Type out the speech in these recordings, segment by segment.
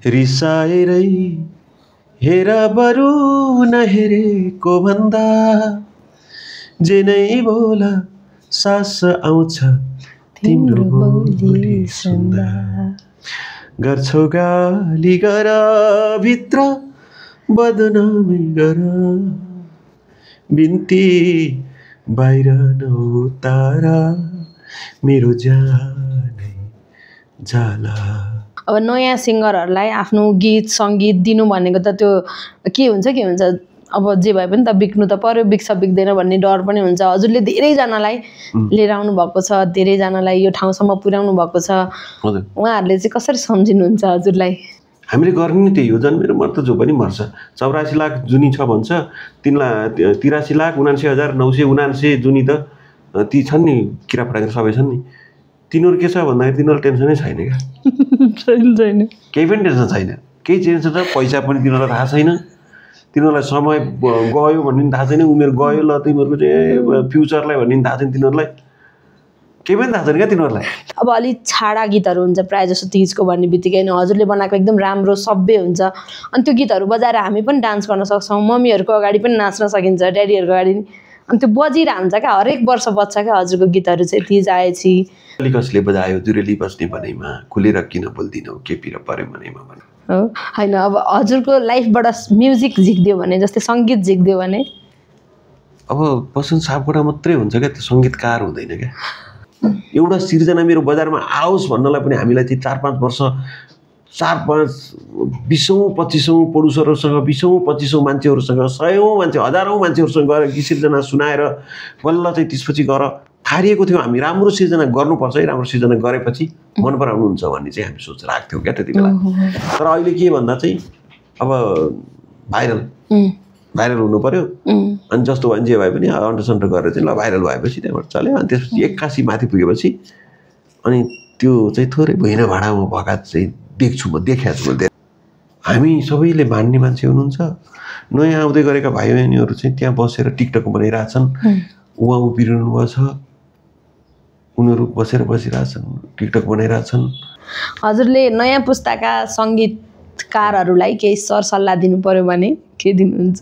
रिसाएरै हेर बरु नहेरेको भन्दा जे नै बोला सास आउँछ तिम्रो बोली सुन्दा गर्छौ गाली गर भित्र बदनामी गर बिन्ती बाहिर नउतार मेरो जानै जाला। अब नयाँ सिङ्गरहरूलाई आफ्नो गीत सङ्गीत दिनु भनेको त त्यो के हुन्छ अब जे भए पनि त बिग्नु त पर्यो, बिग्छ बिग्दैन भन्ने डर पनि हुन्छ। हजुरले धेरैजनालाई लिएर आउनु भएको छ, धेरैजनालाई यो ठाउँसम्म पुर्याउनु भएको छ, उहाँहरूले चाहिँ कसरी सम्झिनुहुन्छ हजुरलाई? हामीले गर्ने नि त्यही हो। जन्मेर मर्दा जो पनि मर्छ। 84 लाख जुनी छ भन्छ, 83,79,979 जुनी त ती छन् नि, किरा फटाकेर सबै छन् नि। तिनीहरू के छ भन्दाखेरि तिनीहरू टेन्सनै छैन क्या। छैन, केही पनि टेन्सन छैन। केही टेन्सन छ पैसा पनि तिनीहरूलाई थाहा छैन, तिनीहरूलाई समय गयो भन्ने पनि थाहा छैन, उमेर गयो ल तिमीहरूको चाहिँ फ्युचरलाई भन्ने पनि थाहा छैन तिनीहरूलाई, केही पनि थाहा छैन क्या तिनीहरूलाई। अब अलिक छाडा गीतहरू हुन्छ प्रायः जस्तो तिजको भन्ने बित्तिकै नै हजुरले बनाएको एकदम राम्रो सभ्य हुन्छ, अनि त्यो गीतहरू बजाएर हामी पनि डान्स गर्न सक्छौँ, मम्मीहरूको अगाडि पनि नाच्न सकिन्छ, ड्याडीहरूको अगाडि, अनि त्यो बजिरहन्छ क्या, हरेक वर्ष बज्छ क्या हजुरको गीतहरू चाहिँ। तिज आएपछि कसले बजायो जुरेली बस्ने बनैमा, खुलेर किन बोल्दिनौ के पिर परे मनैमा भने हो होइन। अब हजुरको लाइफबाट म्युजिक झिक्दियो भने, जस्तै सङ्गीत झिक्दियो भने? अब बसन्त सापकोटा मात्रै हुन्छ क्या, त्यो सङ्गीतकार हुँदैन क्या। एउटा सिर्जना मेरो बजारमा आओस् भन्नलाई पनि हामीलाई चाहिँ 4-5 वर्ष, 4-5 20औं 25औं प्रड्युसरहरूसँग, 20औं 25औं मान्छेहरूसँग, 100औं मान्छे, हजारौँ मान्छेहरूसँग गएर गीत सिर्जना सुनाएर बल्ल चाहिँ त्यसपछि गएर थारिएको थियो हामी राम्रो सिर्जना गर्नुपर्छ है, राम्रो सिर्जना गरेपछि मन पराउनुहुन्छ भन्ने चाहिँ हामी सोच राख्थ्यौँ क्या त्यति बेला। तर अहिले के भन्दा चाहिँ अब भाइरल हुनु पर्यो, अनि जस्तो भए जे भए पनि अन्डरसन्डर गरेर चाहिँ ल भाइरल भएपछि त्यहाँबाट चल्यो। अनि त्यसपछि 81 माथि पुगेपछि अनि त्यो चाहिँ थोरै भुइँना भाँडामा भएका चाहिँ देखेको छु म। हामी सबैले मान्ने मान्छे हुनुहुन्छ, नयाँ आउँदै गरेका भाइ बहिनीहरू चाहिँ त्यहाँ बसेर टिकटक बनाइरहेछन्, उहाँ उभिरहनु भएको छ, उनीहरू बसिरहेछन्, टिकटक बनाइरहेछन्। हजुरले नयाँ पुस्ताका सङ्गीतकारहरूलाई केही सरसल्लाह दिनु पर्यो भने के दिनुहुन्छ?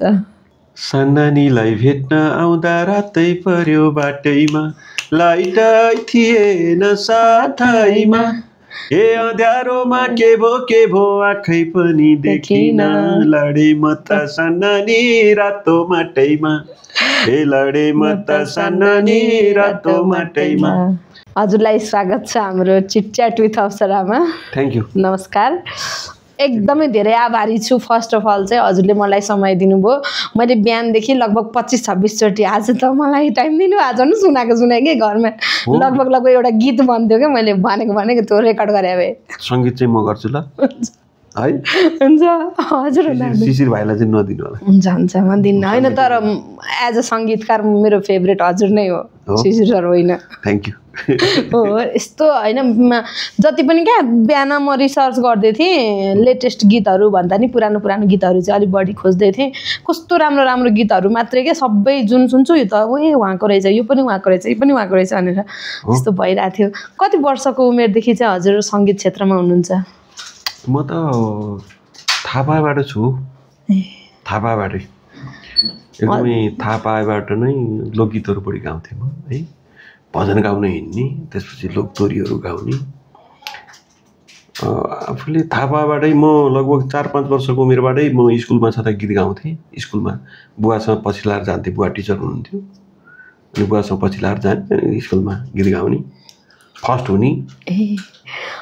सन्नानीलाई भेट्न आउँदा रातै पर्यो बाटैमा, लाइटै थिएन साथैमा, हे अँध्यारोमा के भो आँखै पनि देखिन, लडे म त सन्नानी रातो माटैमा, हे लडे म त सन्नानी रातो माटैमा। हजुरलाई स्वागत छ हाम्रो चिटच्याट विथ अप्सरामा। थ्याङ्क यू, नमस्कार। एकदमै धेरै आभारी छु। फर्स्ट अफ अल चाहिँ हजुरले मलाई समय दिनुभयो। मैले बिहानदेखि लगभग 25-26 चोटि आज त मलाई टाइम दिनु, आज पनि सुनाएकै घरमा लगभग एउटा गीत बन्थ्यो क्या, मैले भनेको त्यो रेकर्ड गरे भए। सङ्गीत चाहिँ म गर्छु ल है। हुन्छ हजुर, शिशिर भाइलाई चाहिँ नदिनु होला। हुन्छ म दिन्न। होइन तर एज अ सङ्गीतकार मेरो फेभरेट हजुर नै हो, शिशिर सर होइन। Thank you. हो यस्तो होइन, जति पनि क्या बिहान म रिसर्च गर्दै थिएँ, लेटेस्ट गीतहरू भन्दा नि पुरानो गीतहरू चाहिँ अलिक बढी खोज्दै थिएँ। कस्तो राम्रो गीतहरू मात्रै क्या, सबै जुन सुन्छु यो त उहाँको रहेछ, यो पनि उहाँको रहेछ, यो पनि उहाँको रहेछ भनेर यस्तो भइरहेको थियो। कति वर्षको उमेरदेखि चाहिँ हजुर सङ्गीत क्षेत्रमा हुनुहुन्छ? म त थापाबाट छु, थापाबाटै एकदमै थापाबाट नै लोकगीतहरू बढी गाउँथेँ म है, भजन गाउन हिँड्ने, त्यसपछि लोकतोरीहरू गाउने। आफूले थापाबाटै म लगभग 4-5 वर्षको उमेरबाटै म स्कुलमा छँदा गीत गाउँथेँ। स्कुलमा बुवासँग पछि लाएर जान्थेँ, बुवा टिचर हुनुहुन्थ्यो, अनि बुवासँग पछि लाएर जाने स्कुलमा गीत गाउने, फर्स्ट हुने।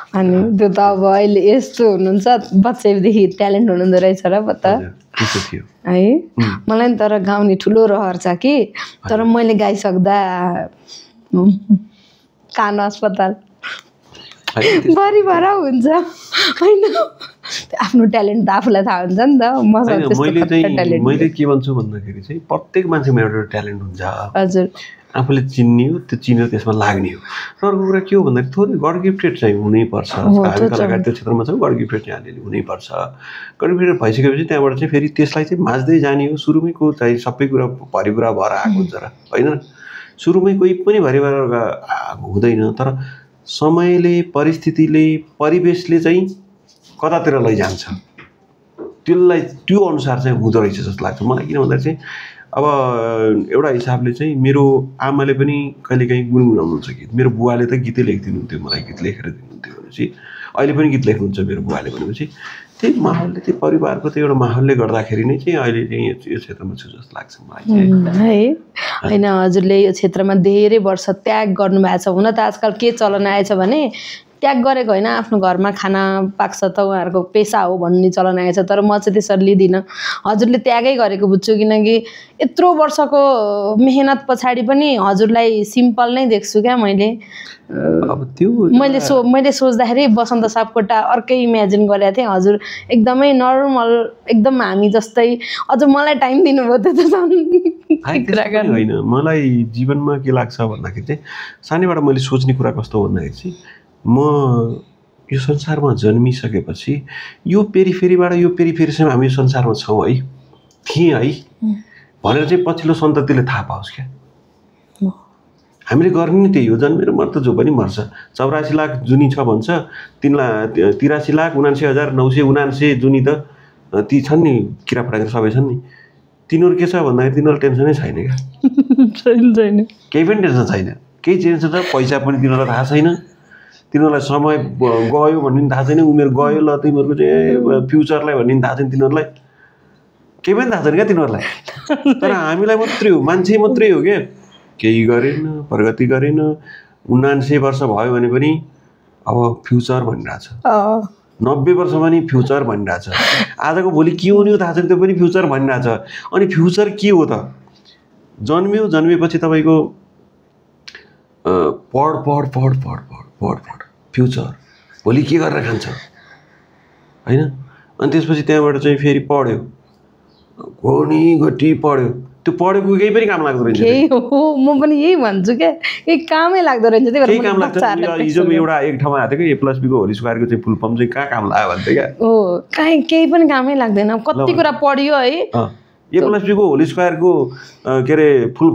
अनि त्यो त अब अहिले यस्तो हुनुहुन्छ, बच्चैदेखि ट्यालेन्ट हुनुहुँदो रहेछ र पत्ता थियो है। मलाई नि तर गाउने ठुलो रहर छ कि, तर मैले गाइसक्दा कान अस्पताल भरिभरा हुन्छ होइन। आफ्नो ट्यालेन्ट त आफूलाई थाहा हुन्छ नि त। मैले के भन्छु भन्दाखेरि चाहिँ प्रत्येक मान्छेमा एउटा ट्यालेन्ट हुन्छ हजुर, आफूले चिन्ने हो, त्यो चिनेर त्यसमा लाग्ने हो। र अर्को कुरा के हो भन्दाखेरि थोरै गड गिफ्टेड चाहिँ हुनैपर्छ। हामी कलाकार त्यो क्षेत्रमा चाहिँ गड गिफ्टेड चाहिँ अलिअलि हुनैपर्छ। गड गिफ्टेड भइसकेपछि त्यहाँबाट चाहिँ फेरि त्यसलाई चाहिँ माझ्दै जाने हो। सुरुमैको चाहिँ सबै कुरा भरिपुरा भएर आएको हुन्छ र होइन, सुरुमै कोही पनि भरिभर हुँदैन। तर समयले, परिस्थितिले, परिवेशले चाहिँ कतातिर लैजान्छ त्यसलाई त्यो अनुसार चाहिँ हुँदो रहेछ जस्तो लाग्छ मलाई किन भन्दा चाहिँ अब एउटा हिसाबले चाहिँ मेरो आमाले पनि कहिलेकाहीँ गुनगुनाउनुहुन्छ गीत मेरो बुवाले त गीतै लेखिदिनुहुन्थ्यो मलाई गीत लेखेर दिनुहुन्थ्यो भनेपछि अहिले पनि गीत लेख्नुहुन्छ मेरो बुवाले भनेपछि त्यही माहौलले त्यही परिवारको त्यो एउटा माहौलले गर्दाखेरि नै चाहिँ अहिले चाहिँ यो क्षेत्रमा छु जस्तो लाग्छ मलाई है होइन हजुरले यो क्षेत्रमा धेरै वर्ष त्याग गर्नुभएको छ हुन त आजकल के चलन आएछ भने त्याग गरेको होइन आफ्नो घरमा खाना पाक्छ त उहाँहरूको पेसा हो भन्ने चलन आएछ तर म चाहिँ त्यसरी लिँदिनँ हजुरले त्यागै गरेको बुझ्छु किनकि यत्रो वर्षको मेहनत पछाडि पनि हजुरलाई सिम्पल नै देख्छु क्या मैले अब त्यो मैले सोच्दाखेरि बसन्त सापकोटा अर्कै इमेजिन गरेको थिएँ हजुर एकदमै नर्मल एकदम हामी जस्तै अझ मलाई टाइम दिनुभयो त्यो त झन् होइन मलाई जीवनमा के लाग्छ भन्दाखेरि चाहिँ सानैबाट मैले सोच्ने कुरा कस्तो भन्दाखेरि चाहिँ म यो संसारमा जन्मिसकेपछि यो पेरिफेरीबाट यो पेरिफेरीसम्म हामी यो संसारमा छौँ है थिएँ है भनेर चाहिँ पछिल्लो सन्ततिले थाहा पाओस् क्या हामीले गर्ने नि त्यही हो जन्मेर मर्छ जो पनि मर्छ 84 लाख जुनी छ भन्छ 83,79,979 जुनी त ती छन् नि किरा फटाकेर सबै छन् नि तिनीहरू के छ भन्दाखेरि तिनीहरू टेन्सनै छैन क्या छैन केही पनि टेन्सन छैन केही टेन्सन छ पैसा पनि तिनीहरूलाई थाहा छैन तिनीहरूलाई समय गयो भन्ने पनि थाहा छैन उमेर गयो ल तिमीहरूको चाहिँ फ्युचरलाई भन्ने पनि थाहा छैन तिनीहरूलाई केही पनि थाहा छैन क्या तिनीहरूलाई तर हामीलाई मात्रै हो मान्छे मात्रै हो क्या केही गरेन प्रगति गरेन 79 वर्ष भयो भने पनि अब फ्युचर भनिरहेछ 90 वर्ष पनि फ्युचर भनिरहेछ आजको भोलि के हुने हो थाहा छैन त्यो पनि फ्युचर भनिरहेछ अनि फ्युचर के हो त जन्मेपछि तपाईँको पढ फ्युचर भोलि के गरेर खान्छ होइन अनि त्यसपछि त्यहाँबाट चाहिँ फेरि पढ्यो घोनी घटी पढ्यो त्यो पढेको केही पनि काम लाग्दो रहेछ केही हो म पनि यही भन्छु क्या केही कामै लाग्दो रहेछ त्यही भएर काम लाग्छ हिजो एउटा एक ठाउँमा आएको थियो कि A+B को होल स्क्वायरको चाहिँ फुल फर्म चाहिँ कहाँ काम लाग्यो भन्थ्यो क्या हो केही पनि कामै लाग्दैन कति कुरा पढियो है A+B को होल स्क्वायरको के अरे फुल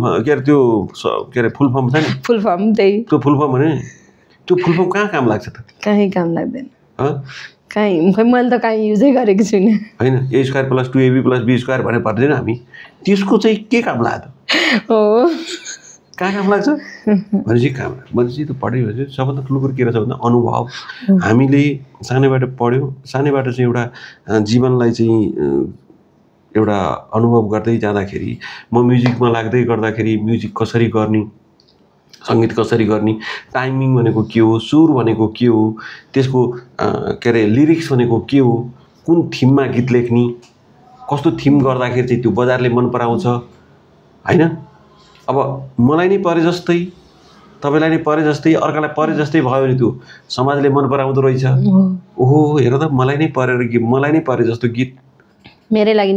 फर्म छ नि फुल फर्म त्यही त्यो फुल फर्म भने त्यो फुल फर्म कहाँ काम लाग्छ त कहीँ काम लाग्दैन कहीँ खै मैले त कहीँ युजै गरेको छुइनँ होइन A² + 2AB + B² भनेर पढ्दैन हामी त्यसको चाहिँ के काम लाग्यो हो कहाँ काम लाग्छ भनेपछि काम भनेपछि त पढ्यो भने सबभन्दा ठुलो कुरो के रहेछ भन्दा अनुभव हामीले सानैबाट पढ्यौँ सानैबाट चाहिँ एउटा जीवनलाई चाहिँ एउटा अनुभव गर्दै जाँदाखेरि म म्युजिकमा लाग्दै गर्दाखेरि म्युजिक कसरी गर्ने सङ्गीत कसरी गर्ने टाइमिङ भनेको के हो सुर भनेको के हो त्यसको के अरे लिरिक्स भनेको के हो कुन थिममा गीत लेख्ने कस्तो थिम गर्दाखेरि चाहिँ त्यो बजारले मन पराउँछ होइन अब मलाई नै परे जस्तै तपाईँलाई नै परे जस्तै अर्कालाई परे जस्तै भयो भने त्यो समाजले मन पराउँदो रहेछ ओहो हेर त मलाई नै परे जस्तो गीत मेरै लागि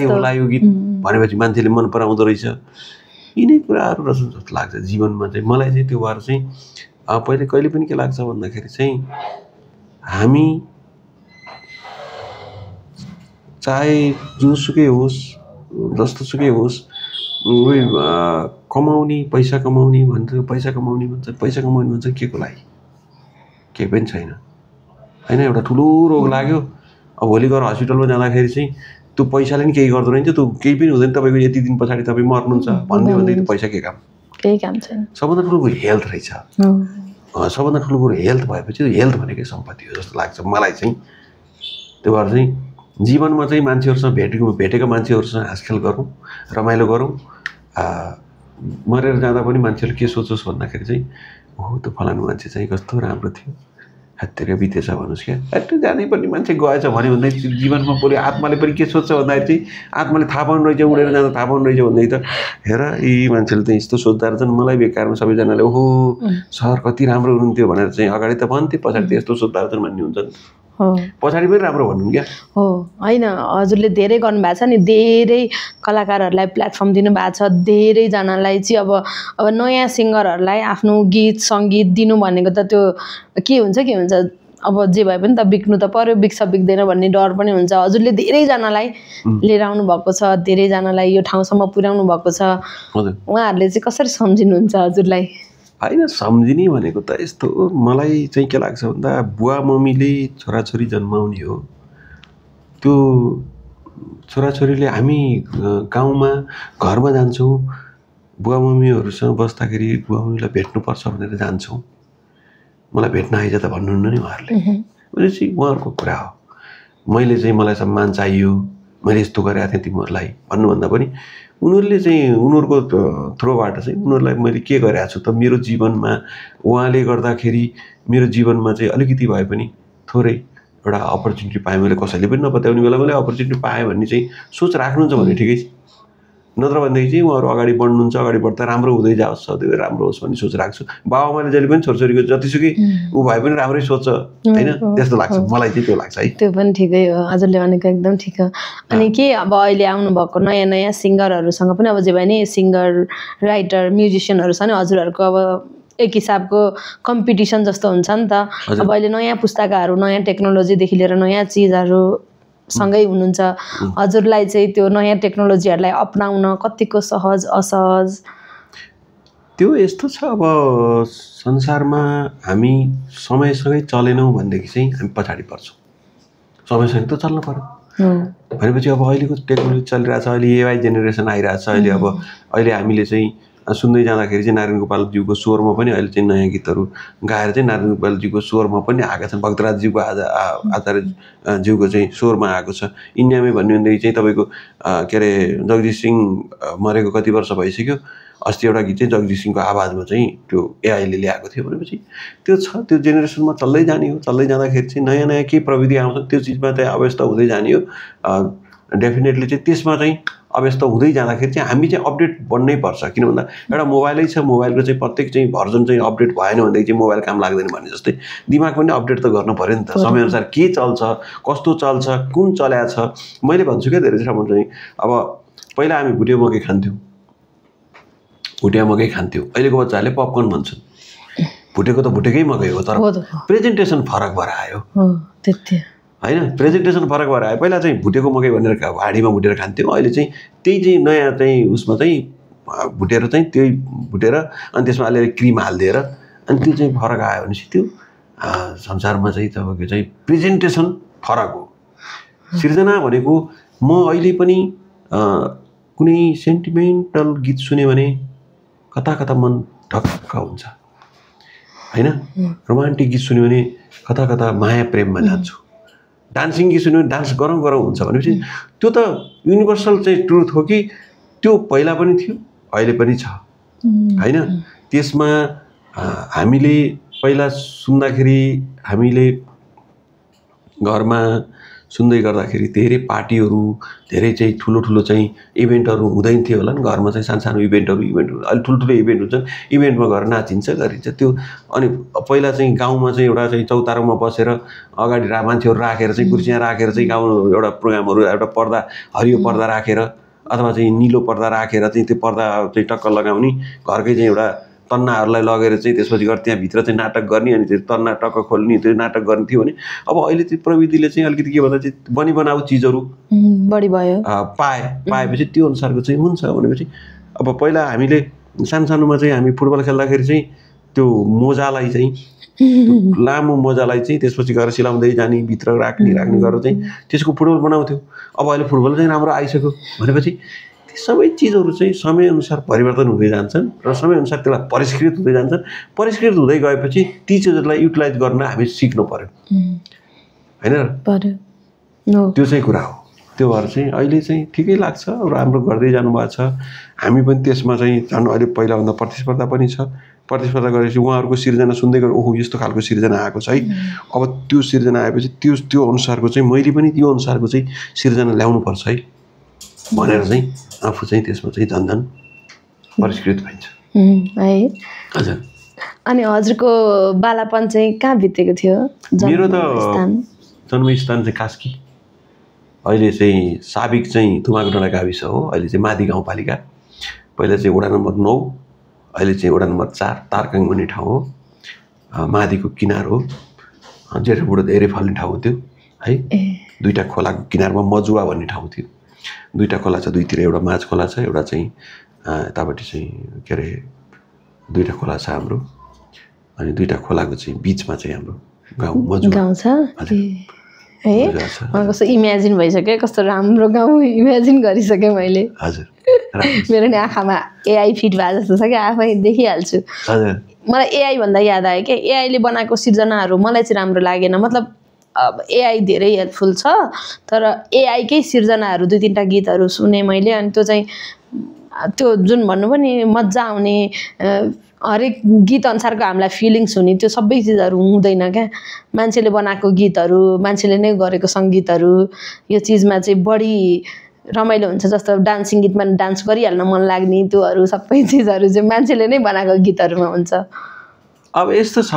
होला यो गीत भनेपछि मान्छेले मन पराउँदो रहेछ यिनै कुराहरू रहेछ जस्तो लाग्छ जीवनमा चाहिँ मलाई चाहिँ त्यो भएर चाहिँ पहिले कहिले पनि के लाग्छ भन्दाखेरि चाहिँ हामी चाहे जुनसुकै होस् जस्तोसुकै होस् कमाउने पैसा कमाउने भन्छ पैसा कमाउने भन्छ के को लागि केही पनि छैन होइन एउटा ठुलो रोग लाग्यो अब भोलि गएर हस्पिटलमा जाँदाखेरि चाहिँ त्यो पैसाले नि केही गर्दो रहेछ त्यो केही पनि हुँदैन तपाईँको यति दिन पछाडि तपाईँ मर्नुहुन्छ भन्दै त्यो पैसा के काम केही काम छैन सबभन्दा ठुलो कुरो हेल्थ रहेछ सबभन्दा ठुलो कुरो हेल्थ भएपछि हेल्थ भनेकै सम्पत्ति हो जस्तो लाग्छ मलाई चाहिँ त्यो भएर चाहिँ जीवनमा चाहिँ मान्छेहरूसँग भेटेको मान्छेहरूसँग हाँसखेल गरौँ रमाइलो गरौँ मरेर जाँदा पनि मान्छेहरूले के सोचोस् भन्दाखेरि चाहिँ हो त्यो फलानु मान्छे चाहिँ कस्तो राम्रो थियो हत्तेर बितेछ भन्नुहोस् क्या हत्ते जानै पर्ने मान्छे गएछ भन्यो भन्दै जीवनमा बोल्यो आत्माले पनि के सोध्छ भन्दाखेरि चाहिँ आत्माले थाहा पाउनु रहेछ उडेर जाँदा थाहा पाउनु रहेछ भन्दै त हेर यी मान्छेले त यस्तो सोच्दा रहेछन् मलाई बेकारमा सबैजनाले ओहो सर कति राम्रो हुनुहुन्थ्यो भनेर चाहिँ अगाडि त भन्थे पछाडि त यस्तो सोच्दा रहेछन् भन्ने हुन्छ नि पछाडि पनि राम्रो भन्नु क्या हो होइन हजुरले धेरै गर्नुभएको छ नि धेरै कलाकारहरूलाई प्लेटफर्म दिनुभएको छ धेरैजनालाई चाहिँ अब नयाँ सिङ्गरहरूलाई आफ्नो गीत सङ्गीत दिनु भनेको त त्यो के हुन्छ अब जे भए पनि त बिक्नु त पर्यो बिक्छ बिक्दैन भन्ने डर पनि हुन्छ हजुरले धेरैजनालाई लिएर आउनु भएको छ धेरैजनालाई यो ठाउँसम्म पुर्याउनु भएको छ उहाँहरूले चाहिँ कसरी सम्झिनुहुन्छ हजुरलाई होइन सम्झिने भनेको त यस्तो हो, मलाई चाहिँ के लाग्छ भन्दा बुवा मम्मीले छोराछोरी जन्माउने हो, त्यो छोराछोरीले हामी गाउँमा घरमा जान्छौँ, बुवा मम्मीहरूसँग बस्दाखेरि बुवा मम्मीलाई भेट्नुपर्छ भनेर जान्छौँ, मलाई भेट्न आइज त भन्नुहुन्न नि उहाँहरूले। भनेपछि उहाँहरूको कुरा हो, मैले चाहिँ मलाई सम्मान चाहियो, मैले यस्तो गरेको थिएँ तिमीहरूलाई भन्नुभन्दा पनि उनीहरूले चाहिँ उनीहरूको थ्रोबाट चाहिँ उनीहरूलाई मैले के गरेको छु त मेरो जीवनमा, उहाँले गर्दाखेरि मेरो जीवनमा चाहिँ अलिकति भए पनि थोरै एउटा अपर्च्युनिटी पाएँ मैले, कसैले पनि नबताउने बेला मैले अपर्च्युनिटी पाएँ भन्ने चाहिँ सोच राख्नुहुन्छ भने ठिकै छ, नत्र भनेदेखि चाहिँ उहाँहरू अगाडि बढ्नुहुन्छ, अगाडि बढ्दा राम्रो हुँदै जाओस्, सधैँ राम्रो होस् भन्ने सोच राख्छु। बाबाआमाले जहिले पनि छोरछोरीको जतिसुकै ऊ भए पनि राम्रै सोच्छ होइन, त्यस्तो लाग्छ मलाई चाहिँ, त्यो लाग्छ है। त्यो पनि ठिकै हो, हजुरले भनेको एकदम ठिक हो। अनि के अब अहिले आउनुभएको नयाँ नयाँ सिङ्गरहरूसँग पनि अब जे भयो नि सिङ्गर राइटर म्युजिसियनहरू छ नि, हजुरहरूको अब एक हिसाबको कम्पिटिसन जस्तो हुन्छ नि त। अब अहिले नयाँ पुस्ताकाहरू नयाँ टेक्नोलोजीदेखि लिएर नयाँ चिजहरू सँगै हुनुहुन्छ, हजुरलाई चाहिँ त्यो नयाँ टेक्नोलोजीहरूलाई अपनाउन कतिको सहज असहज? त्यो यस्तो छ, अब संसारमा हामी समयसँगै चलेनौँ भनेदेखि चाहिँ हामी पछाडि पर्छौँ, समयसँगै त चल्नु पर्यो। भनेपछि अब अहिलेको टेक्नोलोजी चलिरहेछ, अहिले एआई जेनेरेसन आइरहेछ, अहिले हामीले चाहिँ सुन्दै जाँदाखेरि चाहिँ नारायण गोपालज्यूको स्वरमा पनि अहिले चाहिँ नयाँ गीतहरू गाएर चाहिँ नारायण गोपालज्यूको स्वरमा पनि आएका छन्, भक्तराजज्यूको आचार्यज्यूको चाहिँ स्वरमा आएको छ। इन्डियामै भन्ने भनेदेखि चाहिँ तपाईँको के अरे जगजित सिंह मरेको कति वर्ष भइसक्यो, अस्ति एउटा गीत चाहिँ जगजित सिंहको आवाजमा चाहिँ त्यो एआईले ल्याएको थियो। भनेपछि त्यो छ, त्यो जेनेरेसनमा चल्दै जाने हो, चल्दै जाँदाखेरि चाहिँ नयाँ नयाँ केही प्रविधि आउँछ, त्यो चिजमा चाहिँ अव्यस्त हुँदै जाने हो। डेफिनेटली चाहिँ त्यसमा चाहिँ अव्यस्त हुँदै जाँदाखेरि चाहिँ हामी चाहिँ अपडेट बन्नै पर्छ, किन भन्दा एउटा मोबाइलै छ, मोबाइलको चाहिँ प्रत्येक चाहिँ भर्जन चाहिँ अपडेट भएन भनेदेखि चाहिँ मोबाइल काम लाग्दैन भने जस्तै दिमाग पनि अपडेट त गर्नु पऱ्यो नि त, समयअनुसार के चल्छ, कस्तो चल्छ, कुन चल्या छ। मैले भन्छु क्या धेरै ठाउँमा चाहिँ अब पहिला हामी भुटिया मकै खान्थ्यौँ, भुटिया मकै खान्थ्यौँ, अहिलेको बच्चाहरूले पपकर्न भन्छन्। भुटेको त भुटेकै मकै हो, तर प्रेजेन्टेसन फरक भएर आयो होइन, प्रेजेन्टेसन फरक भएर आयो। पहिला चाहिँ भुटेको मकै भनेर हाडीमा भुटेर खान्थ्यौँ, अहिले चाहिँ त्यही चाहिँ नयाँ चाहिँ उसमा चाहिँ भुटेर चाहिँ त्यही भुटेर अनि त्यसमा अलिअलि क्रिम हालिदिएर अनि त्यो चाहिँ फरक आयो भनेपछि त्यो संसारमा चाहिँ तपाईँको चाहिँ प्रेजेन्टेसन फरक हो। सिर्जना भनेको म अहिले पनि कुनै सेन्टिमेन्टल गीत सुन्यो भने कता कता मन ढक्क हुन्छ होइन, रोमान्टिक गीत सुन्यो भने कता कता माया प्रेममा जान्छु, डान्सिङ गीत सुन्यो भने डान्स गरौँ गरौँ हुन्छ। भनेपछि त्यो त युनिभर्सल चाहिँ ट्रुथ हो कि त्यो पहिला पनि थियो अहिले पनि छ होइन। त्यसमा हामीले पहिला सुन्दाखेरि हामीले घरमा सुन्दै गर्दाखेरि धेरै पार्टीहरू धेरै चाहिँ ठुलो ठुलो चाहिँ इभेन्टहरू हुँदैन थियो होला नि, घरमा चाहिँ सानो सानो इभेन्टहरू अहिले ठुल्ठुलो इभेन्ट हुन्छन्, इभेन्टमा गएर नाचिन्छ गरिन्छ त्यो। अनि पहिला चाहिँ गाउँमा चाहिँ एउटा चाहिँ चौतारोमा बसेर अगाडि मान्छेहरू राखेर चाहिँ कुर्सियाँ राखेर चाहिँ गाउँ एउटा प्रोग्रामहरू एउटा पर्दा हरियो पर्दा राखेर अथवा चाहिँ निलो पर्दा राखेर चाहिँ त्यो पर्दा चाहिँ टक्क लगाउने, घरकै चाहिँ एउटा तन्नाहरूलाई लगेर चाहिँ त्यसपछि गएर त्यहाँभित्र चाहिँ नाटक गर्ने अनि त्यो तन्ना टक्क खोल्ने त्यो नाटक गर्ने थियो भने अब अहिले त्यो प्रविधिले चाहिँ अलिकति के भन्दा चाहिँ बनाऊ चिजहरू बढी भयो पाएपछि त्यो अनुसारको चाहिँ हुन्छ। भनेपछि अब पहिला हामीले सानोमा चाहिँ हामी फुटबल खेल्दाखेरि चाहिँ त्यो मोजालाई चाहिँ लामो मोजालाई चाहिँ त्यसपछि गएर सिलाउँदै जाने भित्र राख्ने गरेर चाहिँ त्यसको फुटबल बनाउँथ्यो। अब अहिले फुटबल चाहिँ राम्रो आइसक्यो भनेपछि सबै चिजहरू चाहिँ समयअनुसार परिवर्तन हुँदै जान्छन् र समयअनुसार त्यसलाई परिष्कृत हुँदै जान्छन्। परिष्कृत हुँदै गएपछि ती चिजहरूलाई युटिलाइज गर्न हामी सिक्नु पर्यो होइन, त्यो चाहिँ कुरा हो। त्यो भएर चाहिँ अहिले चाहिँ ठिकै लाग्छ, राम्रो गर्दै जानुभएको छ। हामी पनि त्यसमा चाहिँ जानु अहिले पहिलाभन्दा प्रतिस्पर्धा पनि छ। प्रतिस्पर्धा गरेपछि उहाँहरूको सिर्जना सुन्दै गएर ओहो यस्तो खालको सिर्जना आएको छ है, अब त्यो सिर्जना आएपछि त्यो अनुसारको चाहिँ मैले पनि त्यो अनुसारको चाहिँ सिर्जना ल्याउनुपर्छ है भनेर चाहिँ आफू चाहिँ त्यसमा चाहिँ झन्झन परिष्कृत भइन्छ है। हजुर। अनि हजुरको बालापन चाहिँ कहाँ बितेको थियो? मेरो त जन्मस्थान चाहिँ कास्की, अहिले चाहिँ साबिक चाहिँ थुमाकोडाँडा गाविस हो, अहिले चाहिँ मादी गाउँपालिका। पहिला चाहिँ वडा नम्बर 9, अहिले चाहिँ वडा नम्बर 4 तारकाङ भन्ने ठाउँ हो, मादीको किनार हो, जेठोबुढो धेरै फल्ने ठाउँ हो त्यो है। दुईवटा खोलाको किनारमा मजुवा भन्ने ठाउँ थियो, दुईवटा खोला छ, दुईतिर एउटा माझ खोला छ, एउटा चाहिँ यतापट्टि चाहिँ के अरे दुईटा खोला छ हाम्रो अनि दुईटा खोलाको चाहिँ बिचमा चाहिँ हाम्रो गाउँ मजुवा गाउँ छ है मजुवा छ मलाई कस्तो इमेजिन भइसक्यो कस्तो राम्रो गाउँ इमेजिन गरिसकेँ मैले हजुर मेरो नि आँखामा एआई फिट भए जस्तो छ क्या आफै देखिहाल्छु हजुर मलाई एआई भन्दा याद आयो क्या एआईले बनाएको सिर्जनाहरू मलाई चाहिँ राम्रो लागेन मतलब एआई धेरै हेल्पफुल छ तर एआईकै सिर्जनाहरू 2-3टा गीतहरू सुने मैले अनि त्यो चाहिँ त्यो जुन भन्नु पनि मजा आउने हरेक गीत अनुसारको हामीलाई फिलिङ्स हुने त्यो सबै चिजहरू हुँदैन क्या मान्छेले बनाएको गीतहरू मान्छेले नै गरेको सङ्गीतहरू यो चिजमा चाहिँ बढी रमाइलो हुन्छ जस्तो डान्सिङ गीतमा डान्स गरिहाल्न मन लाग्ने त्योहरू सबै चिजहरू चाहिँ मान्छेले नै बनाएको गीतहरूमा हुन्छ अब यस्तो छ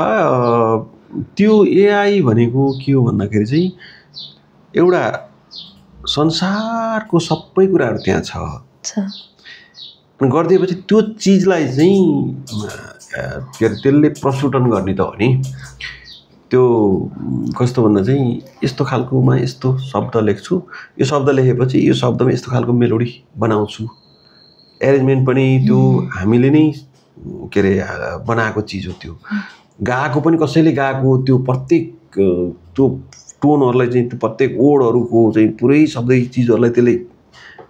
त्यो एआई भनेको के हो भन्दाखेरि चाहिँ एउटा संसारको सबै कुराहरू त्यहाँ छ गरिदिएपछि त्यो चिजलाई चाहिँ के अरे त्यसले प्रस्फुटन गर्ने त हो नि त्यो कस्तो भन्दा चाहिँ यस्तो खालकोमा यस्तो शब्द लेख्छु यो शब्द लेखेपछि यो शब्दमा यस्तो खालको मेलोडी बनाउँछु एरेन्जमेन्ट पनि त्यो हामीले नै के अरे बनाएको चिज हो त्यो गाएको पनि कसैले गाएको त्यो प्रत्येक त्यो टोनहरूलाई चाहिँ त्यो प्रत्येक वर्डहरूको चाहिँ पुरै सबै चिजहरूलाई त्यसले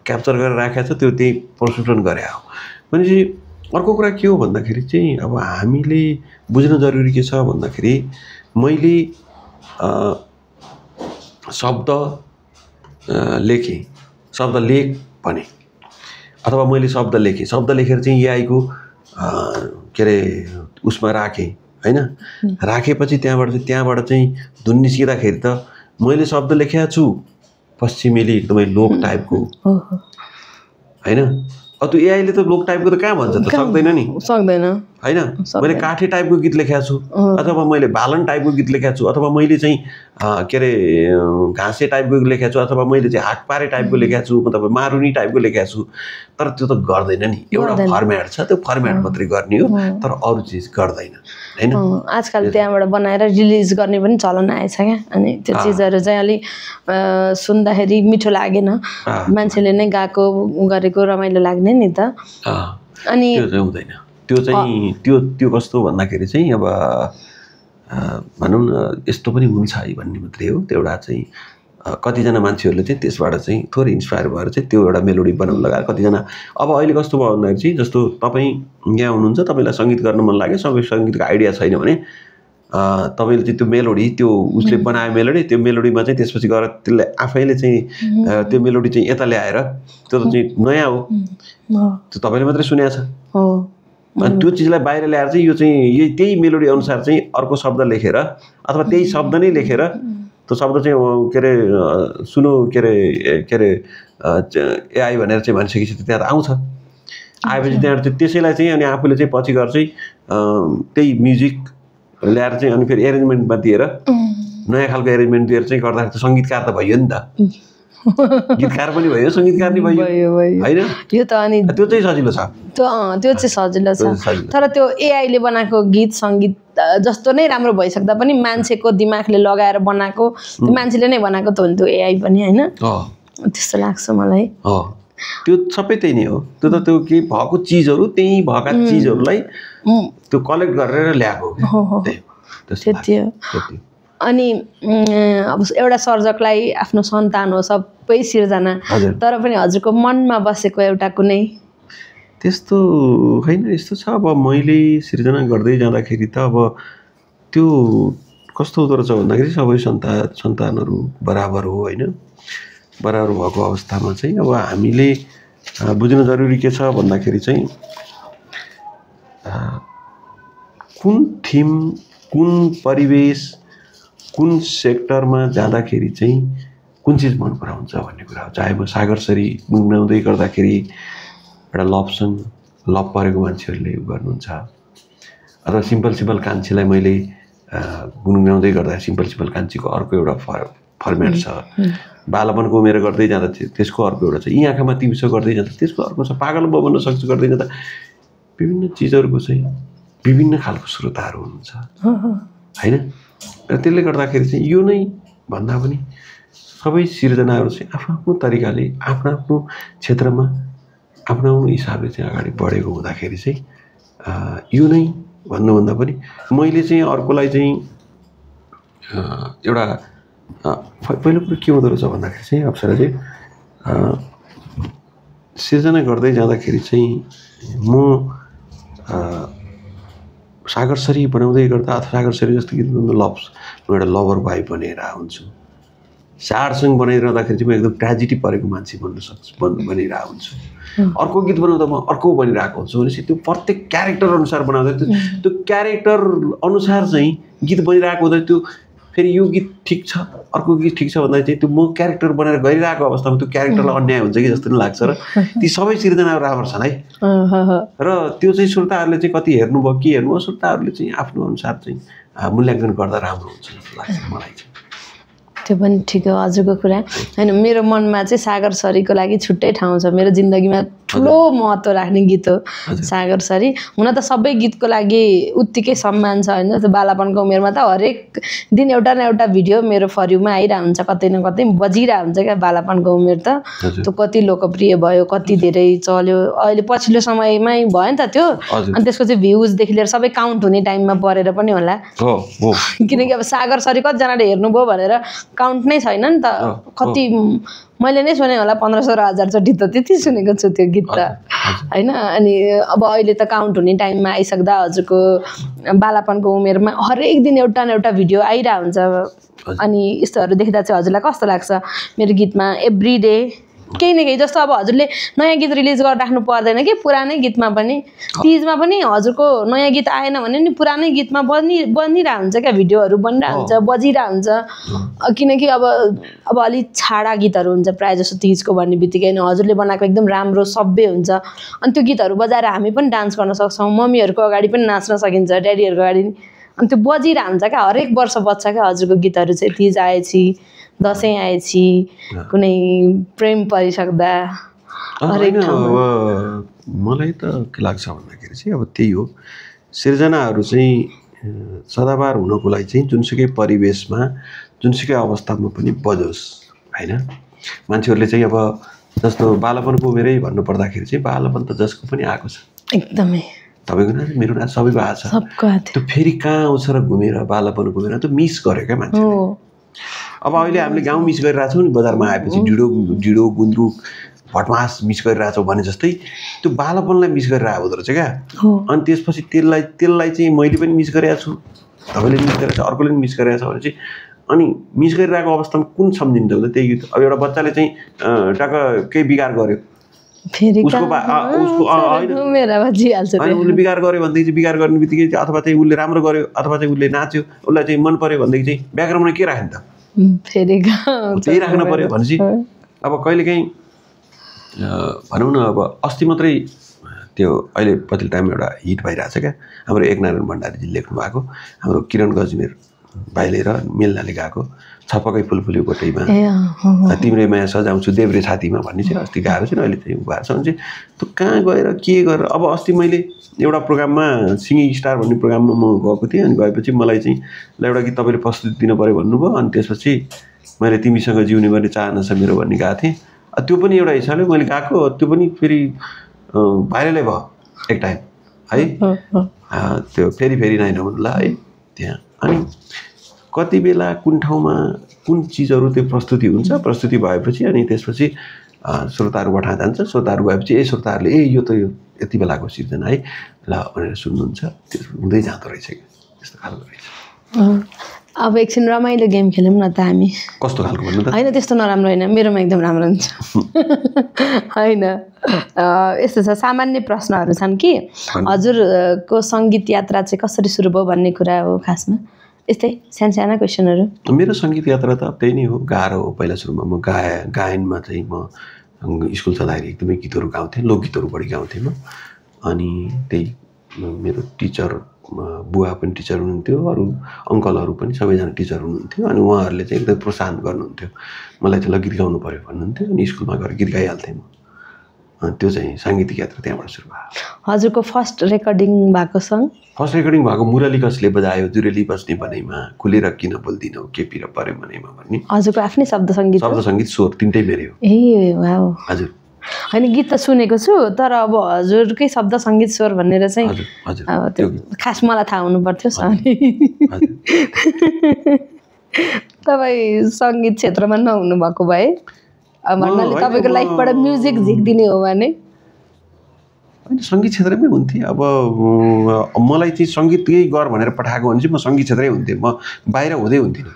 क्याप्चर गरेर राखेको छ त्यो त्यही प्रस्तुत गरे हो भनेपछि अर्को कुरा के हो भन्दाखेरि चाहिँ अब हामीले बुझ्न जरुरी के छ भन्दाखेरि मैले शब्द लेखेँ शब्द लेख भने अथवा मैले शब्द लेखेर चाहिँ एआईको के अरे उसमा राखेँ हैन राखेपछि त्यहाँबाट चाहिँ धुन निस्किँदाखेरि त मैले शब्द लेखेको छु पश्चिमेली एकदमै लोक टाइपको हैन अब त्यो एआईले त लोक टाइपको त कहाँ भन्छ त सक्दैन नि सक्दैन हैन मैले काठे टाइपको गीत लेखेको छु अथवा मैले भालन टाइपको गीत लेखेको छु अथवा मैले चाहिँ के अरे घाँसे टाइपको लेखेको छु अथवा मैले चाहिँ हातपारे टाइपको लेखेको छु मतलब मारुनी टाइपको लेखेको छु तर त्यो त गर्दैन नि एउटा फर्मेट छ त्यो फर्मेट मात्रै गर्ने हो तर अरू चिज गर्दैन हैन आजकल त्यहाँबाट बनाएर रिलिज गर्ने पनि चलन आएछ क्या अनि त्यो चिजहरू चाहिँ अलि सुन्दाखेरि मिठो लागेन मान्छेले नै गाएको गरेको रमाइलो लाग्ने नि त अनि त्यो चाहिँ हुँदैन त्यो चाहिँ त्यो कस्तो भन्दाखेरि चाहिँ अब भनौँ न यस्तो पनि हुन्छ है भन्ने मात्रै हो त्यो एउटा चाहिँ कतिजना मान्छेहरूले चाहिँ त्यसबाट चाहिँ थोरै इन्स्पायर भएर चाहिँ त्यो एउटा मेलोडी बनाउन लगाएर कतिजना अब अहिले कस्तो भयो भन्दाखेरि चाहिँ जस्तो तपाईँ यहाँ हुनुहुन्छ तपाईँलाई सङ्गीत गर्न मन लाग्यो सङ्गीतको आइडिया छैन भने तपाईँले चाहिँ त्यो मेलोडी त्यो उसले बनायो मेलोडी त्यो मेलोडीमा चाहिँ त्यसपछि गएर त्यसले आफैले चाहिँ त्यो मेलोडी चाहिँ यता ल्याएर त्यो त चाहिँ नयाँ हो त्यो तपाईँले मात्रै सुनेको छ अनि त्यो चिजलाई बाहिर ल्याएर चाहिँ यो चाहिँ यही त्यही मेलोडी अनुसार चाहिँ अर्को शब्द लेखेर अथवा त्यही शब्द नै लेखेर त्यो शब्द चाहिँ के अरे सुनो के अरे एआई भनेर चाहिँ भनिसकेपछि त्यहाँ त आउँछ आएपछि त्यहाँबाट चाहिँ त्यसैलाई चाहिँ अनि आफूले चाहिँ पछि गएर चाहिँ त्यही म्युजिक ल्याएर चाहिँ अनि फेरि एरेन्जमेन्टमा दिएर नयाँ खालको एरेन्जमेन्ट दिएर चाहिँ गर्दाखेरि त सङ्गीतकार त भयो नि त गीतकार पनि भयो सङ्गीतकार पनि भयो हैन यो त अनि त्यो चाहिँ सजिलो छ त्यो चाहिँ सजिलो छ तर त्यो एआईले बनाएको गीत सङ्गीत जस्तो नै राम्रो भइसक्दा पनि मान्छेको दिमागले लगाएर बनाएको त्यो मान्छेले नै बनाएको त हो नि त्यो एआई पनि हैन त्यस्तो लाग्छ मलाई त्यो सबै त्यही नै हो त्यो त त्यो के भएको चिजहरू त्यही भएका चिजहरूलाई त्यो कलेक्ट गरेर ल्याएको हो त्यति हो अनि अब एउटा सर्जकलाई आफ्नो सन्तान हो सबै सिर्जना तर पनि हजुरको मनमा बसेको एउटा कुनै त्यस्तो होइन यस्तो छ अब मैले सिर्जना गर्दै जाँदाखेरि त अब त्यो कस्तो हुँदो रहेछ भन्दाखेरि सबै सन्तानहरू बराबर हो होइन बराबर भएको अवस्थामा चाहिँ अब हामीले बुझ्न जरुरी के छ भन्दाखेरि चाहिँ कुन थिम कुन परिवेश कुन सेक्टरमा जाँदाखेरि चाहिँ कुन चिज मन पराउँछ भन्ने कुरा हो चाहे म सागरसरी गुनगुनाउँदै गर्दाखेरि एउटा लभ परेको मान्छेहरूले गर्नुहुन्छ अथवा सिम्पल कान्छीलाई मैले गुनगुनाउँदै गर्दा सिम्पल कान्छीको अर्को एउटा फर्मेट छ बालपनको उमेर गर्दै जाँदा त्यसको अर्को एउटा छ यी आँखामा तिमीसो गर्दै जाँदा त्यसको अर्को छ पागल म बन्न सक्छु गर्दै जाँदा विभिन्न चिजहरूको चाहिँ विभिन्न खालको श्रोताहरू हुनुहुन्छ होइन र त्यसले गर्दाखेरि चाहिँ यो नै भन्दा पनि सबै सिर्जनाहरू चाहिँ आफ्नो तरिकाले आफ्नो क्षेत्रमा आफ्नो हिसाबले चाहिँ अगाडि बढेको हुँदाखेरि चाहिँ यो नै भन्नुभन्दा पनि मैले चाहिँ अर्कोलाई चाहिँ एउटा पहिलो कुरो के हुँदो रहेछ भन्दाखेरि चाहिँ अप्सरा चाहिँ सिर्जना गर्दै जाँदाखेरि चाहिँ म सागरसरी बनाउँदै गर्दा अथवा सागरसरी जस्तो गीत लभ्स म एउटा लभर भाइ बनेर हुन्छु। सारसँग बनाइरहँदाखेरि चाहिँ म एकदम ट्रेजेडी परेको मान्छे बनिरहेको हुन्छु। अर्को गीत बनाउँदा म अर्को बनिरहेको हुन्छु भनेपछि त्यो प्रत्येक क्यारेक्टर अनुसार बनाउँदा त्यो क्यारेक्टर अनुसार चाहिँ गीत बनिरहेको हुँदा त्यो फेरि यो गीत ठिक छ अर्को गीत ठिक छ भन्दा चाहिँ त्यो म क्यारेक्टर बनाएर गइरहेको अवस्थामा त्यो क्यारेक्टरलाई अन्याय हुन्छ कि जस्तो पनि लाग्छ र ती सबै सिर्जनाहरू राम्रो छन् है। र त्यो चाहिँ श्रोताहरूले चाहिँ कति हेर्नुभयो के हेर्नुभयो श्रोताहरूले चाहिँ आफ्नो अनुसार चाहिँ मूल्याङ्कन गर्दा राम्रो हुन्छ जस्तो लाग्छ मलाई चाहिँ। त्यो पनि ठिक हो हजुरको कुरा होइन। मेरो मनमा चाहिँ सागरसरीको लागि छुट्टै ठाउँ छ। मेरो जिन्दगीमा ठुलो महत्त्व राख्ने गीत हो सागरसरी। हुन त सबै गीतको लागि उत्तिकै सम्मान छ होइन। त्यो बालापनको उमेरमा त हरेक दिन एउटा न एउटा भिडियो मेरो फर्युमा आइरहेको हुन्छ, कतै न कतै बजिरहेको हुन्छ क्या बालापनको उमेर त। त्यो कति लोकप्रिय भयो, कति धेरै चल्यो। अहिले पछिल्लो समयमै भयो नि त त्यो। अनि त्यसको चाहिँ भ्युजदेखि लिएर सबै काउन्ट हुने टाइममा परेर पनि होला, किनकि अब सागरसरी कतिजनाले हेर्नुभयो भनेर काउन्ट नै छैन नि त। कति मैले नै सुने होला 1500 र 1000 चोटि त त्यति सुनेको छु त्यो गीत त होइन। अनि अब अहिले त काउन्ट हुने टाइममा आइसक्दा हजुरको बालापनको उमेरमा हरेक दिन एउटा न एउटा भिडियो आइरहेको हुन्छ। अनि यस्तोहरू देख्दा चाहिँ हजुरलाई कस्तो लाग्छ? मेरो गीतमा एभ्री डे केही न केही जस्तो अब हजुरले नयाँ गीत रिलिज गरिराख्नु पर्दैन कि पुरानै गीतमा पनि। तिजमा पनि हजुरको नयाँ गीत आएन भने नि पुरानै गीतमा बनिरहेको हुन्छ क्या, भिडियोहरू बनिरहेको हुन्छ, बजिरहेको हुन्छ। किनकि अब अलिक छाडा गीतहरू हुन्छ प्रायः जस्तो तिजको भन्ने बित्तिकै नै हजुरले बनाएको एकदम राम्रो सभ्य हुन्छ। अनि त्यो गीतहरू बजाएर हामी पनि डान्स गर्न सक्छौँ, मम्मीहरूको अगाडि पनि नाच्न सकिन्छ, ड्याडीहरूको अगाडि। अनि त्यो बजिरहेको हुन्छ क्या, हरेक वर्ष बज्छ क्या हजुरको गीतहरू चाहिँ। तिज आएपछि, दसैँ आएपछि, कुनै प्रेम परिसक्दा हरेक ठाउँमा। मलाई त के लाग्छ भन्दाखेरि चाहिँ अब त्यही हो, सिर्जनाहरू चाहिँ सदाबार हुनको लागि चाहिँ जुनसुकै परिवेशमा जुनसुकै अवस्थामा पनि बजोस् होइन। मान्छेहरूले चाहिँ अब जस्तो बालापनको उमेरै भन्नुपर्दाखेरि चाहिँ बालापन त जसको पनि आएको छ एकदमै। तपाईँको नाच मेरो नाच सबैको आएको छ। त्यो फेरि कहाँ आउँछ र घुमेर बालापनको उमेर त्यो मिस गर्यो क्या मान्छेले। अब अहिले हामीले गाउँ मिस गरिरहेको छौँ नि, बजारमा आएपछि ढिँडो गुन्द्रुक भटमास मिस गरिरहेछौँ भने जस्तै त्यो बालापनलाई मिस गरिरहेको हुँदो रहेछ क्या। अनि त्यसपछि त्यसलाई चाहिँ मैले पनि मिस गरेको छु, तपाईँले मिस गरेको छ, अर्कोले पनि मिस गरेको छ भने चाहिँ अनि मिस गरिरहेको अवस्थामा कुन सम्झिन्छ भने त्यही गीत। अब एउटा बच्चाले चाहिँ टक्क केही बिगार गर्यो, उसले बिगार गर्यो भनेदेखि चाहिँ बिगार गर्ने बित्तिकै अथवा चाहिँ उसले राम्रो गर्यो अथवा चाहिँ उसले नाच्यो, उसलाई चाहिँ मन पर्यो भनेदेखि चाहिँ ब्याकग्राउन्डमा के राख्ने त, त्यही राख्न पर्यो भनेपछि अब कहिलेकाहीँ भनौँ न। अब अस्ति मात्रै त्यो अहिले पछिल्लो टाइममा एउटा हिट भइरहेछ क्या, हाम्रो एकनारायण भण्डारीजी लेख्नु भएको, हाम्रो किरण गजमेर भाइले र मेलनाले गाएको छपकै फुल फुल्यो गोटैमा तिम्रै माया सजाउँछु देब्रे छातीमा भन्ने चाहिँ अस्ति गाएको चाहिँ अहिले चाहिँ भएको छ भने चाहिँ त्यो कहाँ गएर के गरेर। अब अस्ति मैले एउटा प्रोग्राममा सिङ्गिङ स्टार भन्ने प्रोग्राममा म गएको थिएँ। अनि गएपछि मलाई चाहिँ ल एउटा गीत तपाईँले प्रस्तुति दिनु पऱ्यो भन्नुभयो। अनि त्यसपछि मैले तिमीसँग जिउने गर्ने चाहना छ मेरो भन्ने गाएको थिएँ। त्यो पनि एउटा हिसाबले मैले गाएको, त्यो पनि फेरि भाइरलै भयो एक टाइम है। त्यो फेरि फेरि नाइ नहुनुला है त्यहाँ। अनि कति बेला कुन ठाउँमा कुन चिजहरू त्यो प्रस्तुति हुन्छ, प्रस्तुति भएपछि अनि त्यसपछि श्रोताहरूबाट जान्छ, श्रोताहरू गएपछि श्रोताहरूले यो त यो यति बेलाको सिर्जना है ल भनेर सुन्नुहुन्छ, त्यो हुँदै जाँदो रहेछ कि त्यस्तो खालको रहेछ। अब एकछिन रमाइलो गेम खेलौँ न त हामी। कस्तो खालको भन्नु त? होइन त्यस्तो नराम्रो होइन, मेरोमा एकदम राम्रो हुन्छ होइन। यस्तो छ, सामान्य प्रश्नहरू छन् कि हजुरको सङ्गीत यात्रा चाहिँ कसरी सुरु भयो भन्ने कुरा हो खासमा। यस्तै साना क्वेसनहरू। मेरो सङ्गीत यात्रा त त्यही नै हो, गाह्रो हो। पहिला सुरुमा म गायनमा चाहिँ म स्कुल चलाएर एकदमै गीतहरू गाउँथेँ, लोकगीतहरू बढी गाउँथेँ म। अनि त्यही मेरो टिचर बुवा पनि टिचर हुनुहुन्थ्यो, अरू अङ्कलहरू पनि सबैजना टिचर हुनुहुन्थ्यो। अनि उहाँहरूले चाहिँ एकदम प्रोत्साहन गर्नुहुन्थ्यो, मलाई चाहिँ ल गीत गाउनु पऱ्यो भन्नुहुन्थ्यो। अनि स्कुलमा गएर गीत गाइहाल्थेँ म। त्यो चाहिँ साङ्गीतिक यात्रा त्यहाँबाट सुरु भयो। हजुरको फर्स्ट रेकर्डिङ भएको सङ? फर्स्ट रेकर्डिङ भएको मुरली कसले बजायो जुरेली बस्ने बनैमा, खुलेर किन बोल्दिनौ के पिर पऱ्यो मनैमा भन्ने। हजुरको आफ्नै शब्द सङ्गीत? शब्द सङ्गीत स्वर तिनटै मेरै हो। ए वाउ। हजुर होइन गीत त सुनेको छु तर अब हजुरकै शब्द सङ्गीत स्वर भनेर चाहिँ अब त्यो खास मलाई थाहा हुनु पर्थ्यो तपाईँ सङ्गीत क्षेत्रमा नहुनु भएको भए भन्नाले तपाईँको लाइफबाट म्युजिक झिक्दिने हो भने सङ्गीत क्षेत्रमै हुन्थेँ अब मलाई चाहिँ सङ्गीत यही गर भनेर पठाएको भने चाहिँ म सङ्गीत क्षेत्रै हुन्थेँ म बाहिर हुँदै हुन्थिनँ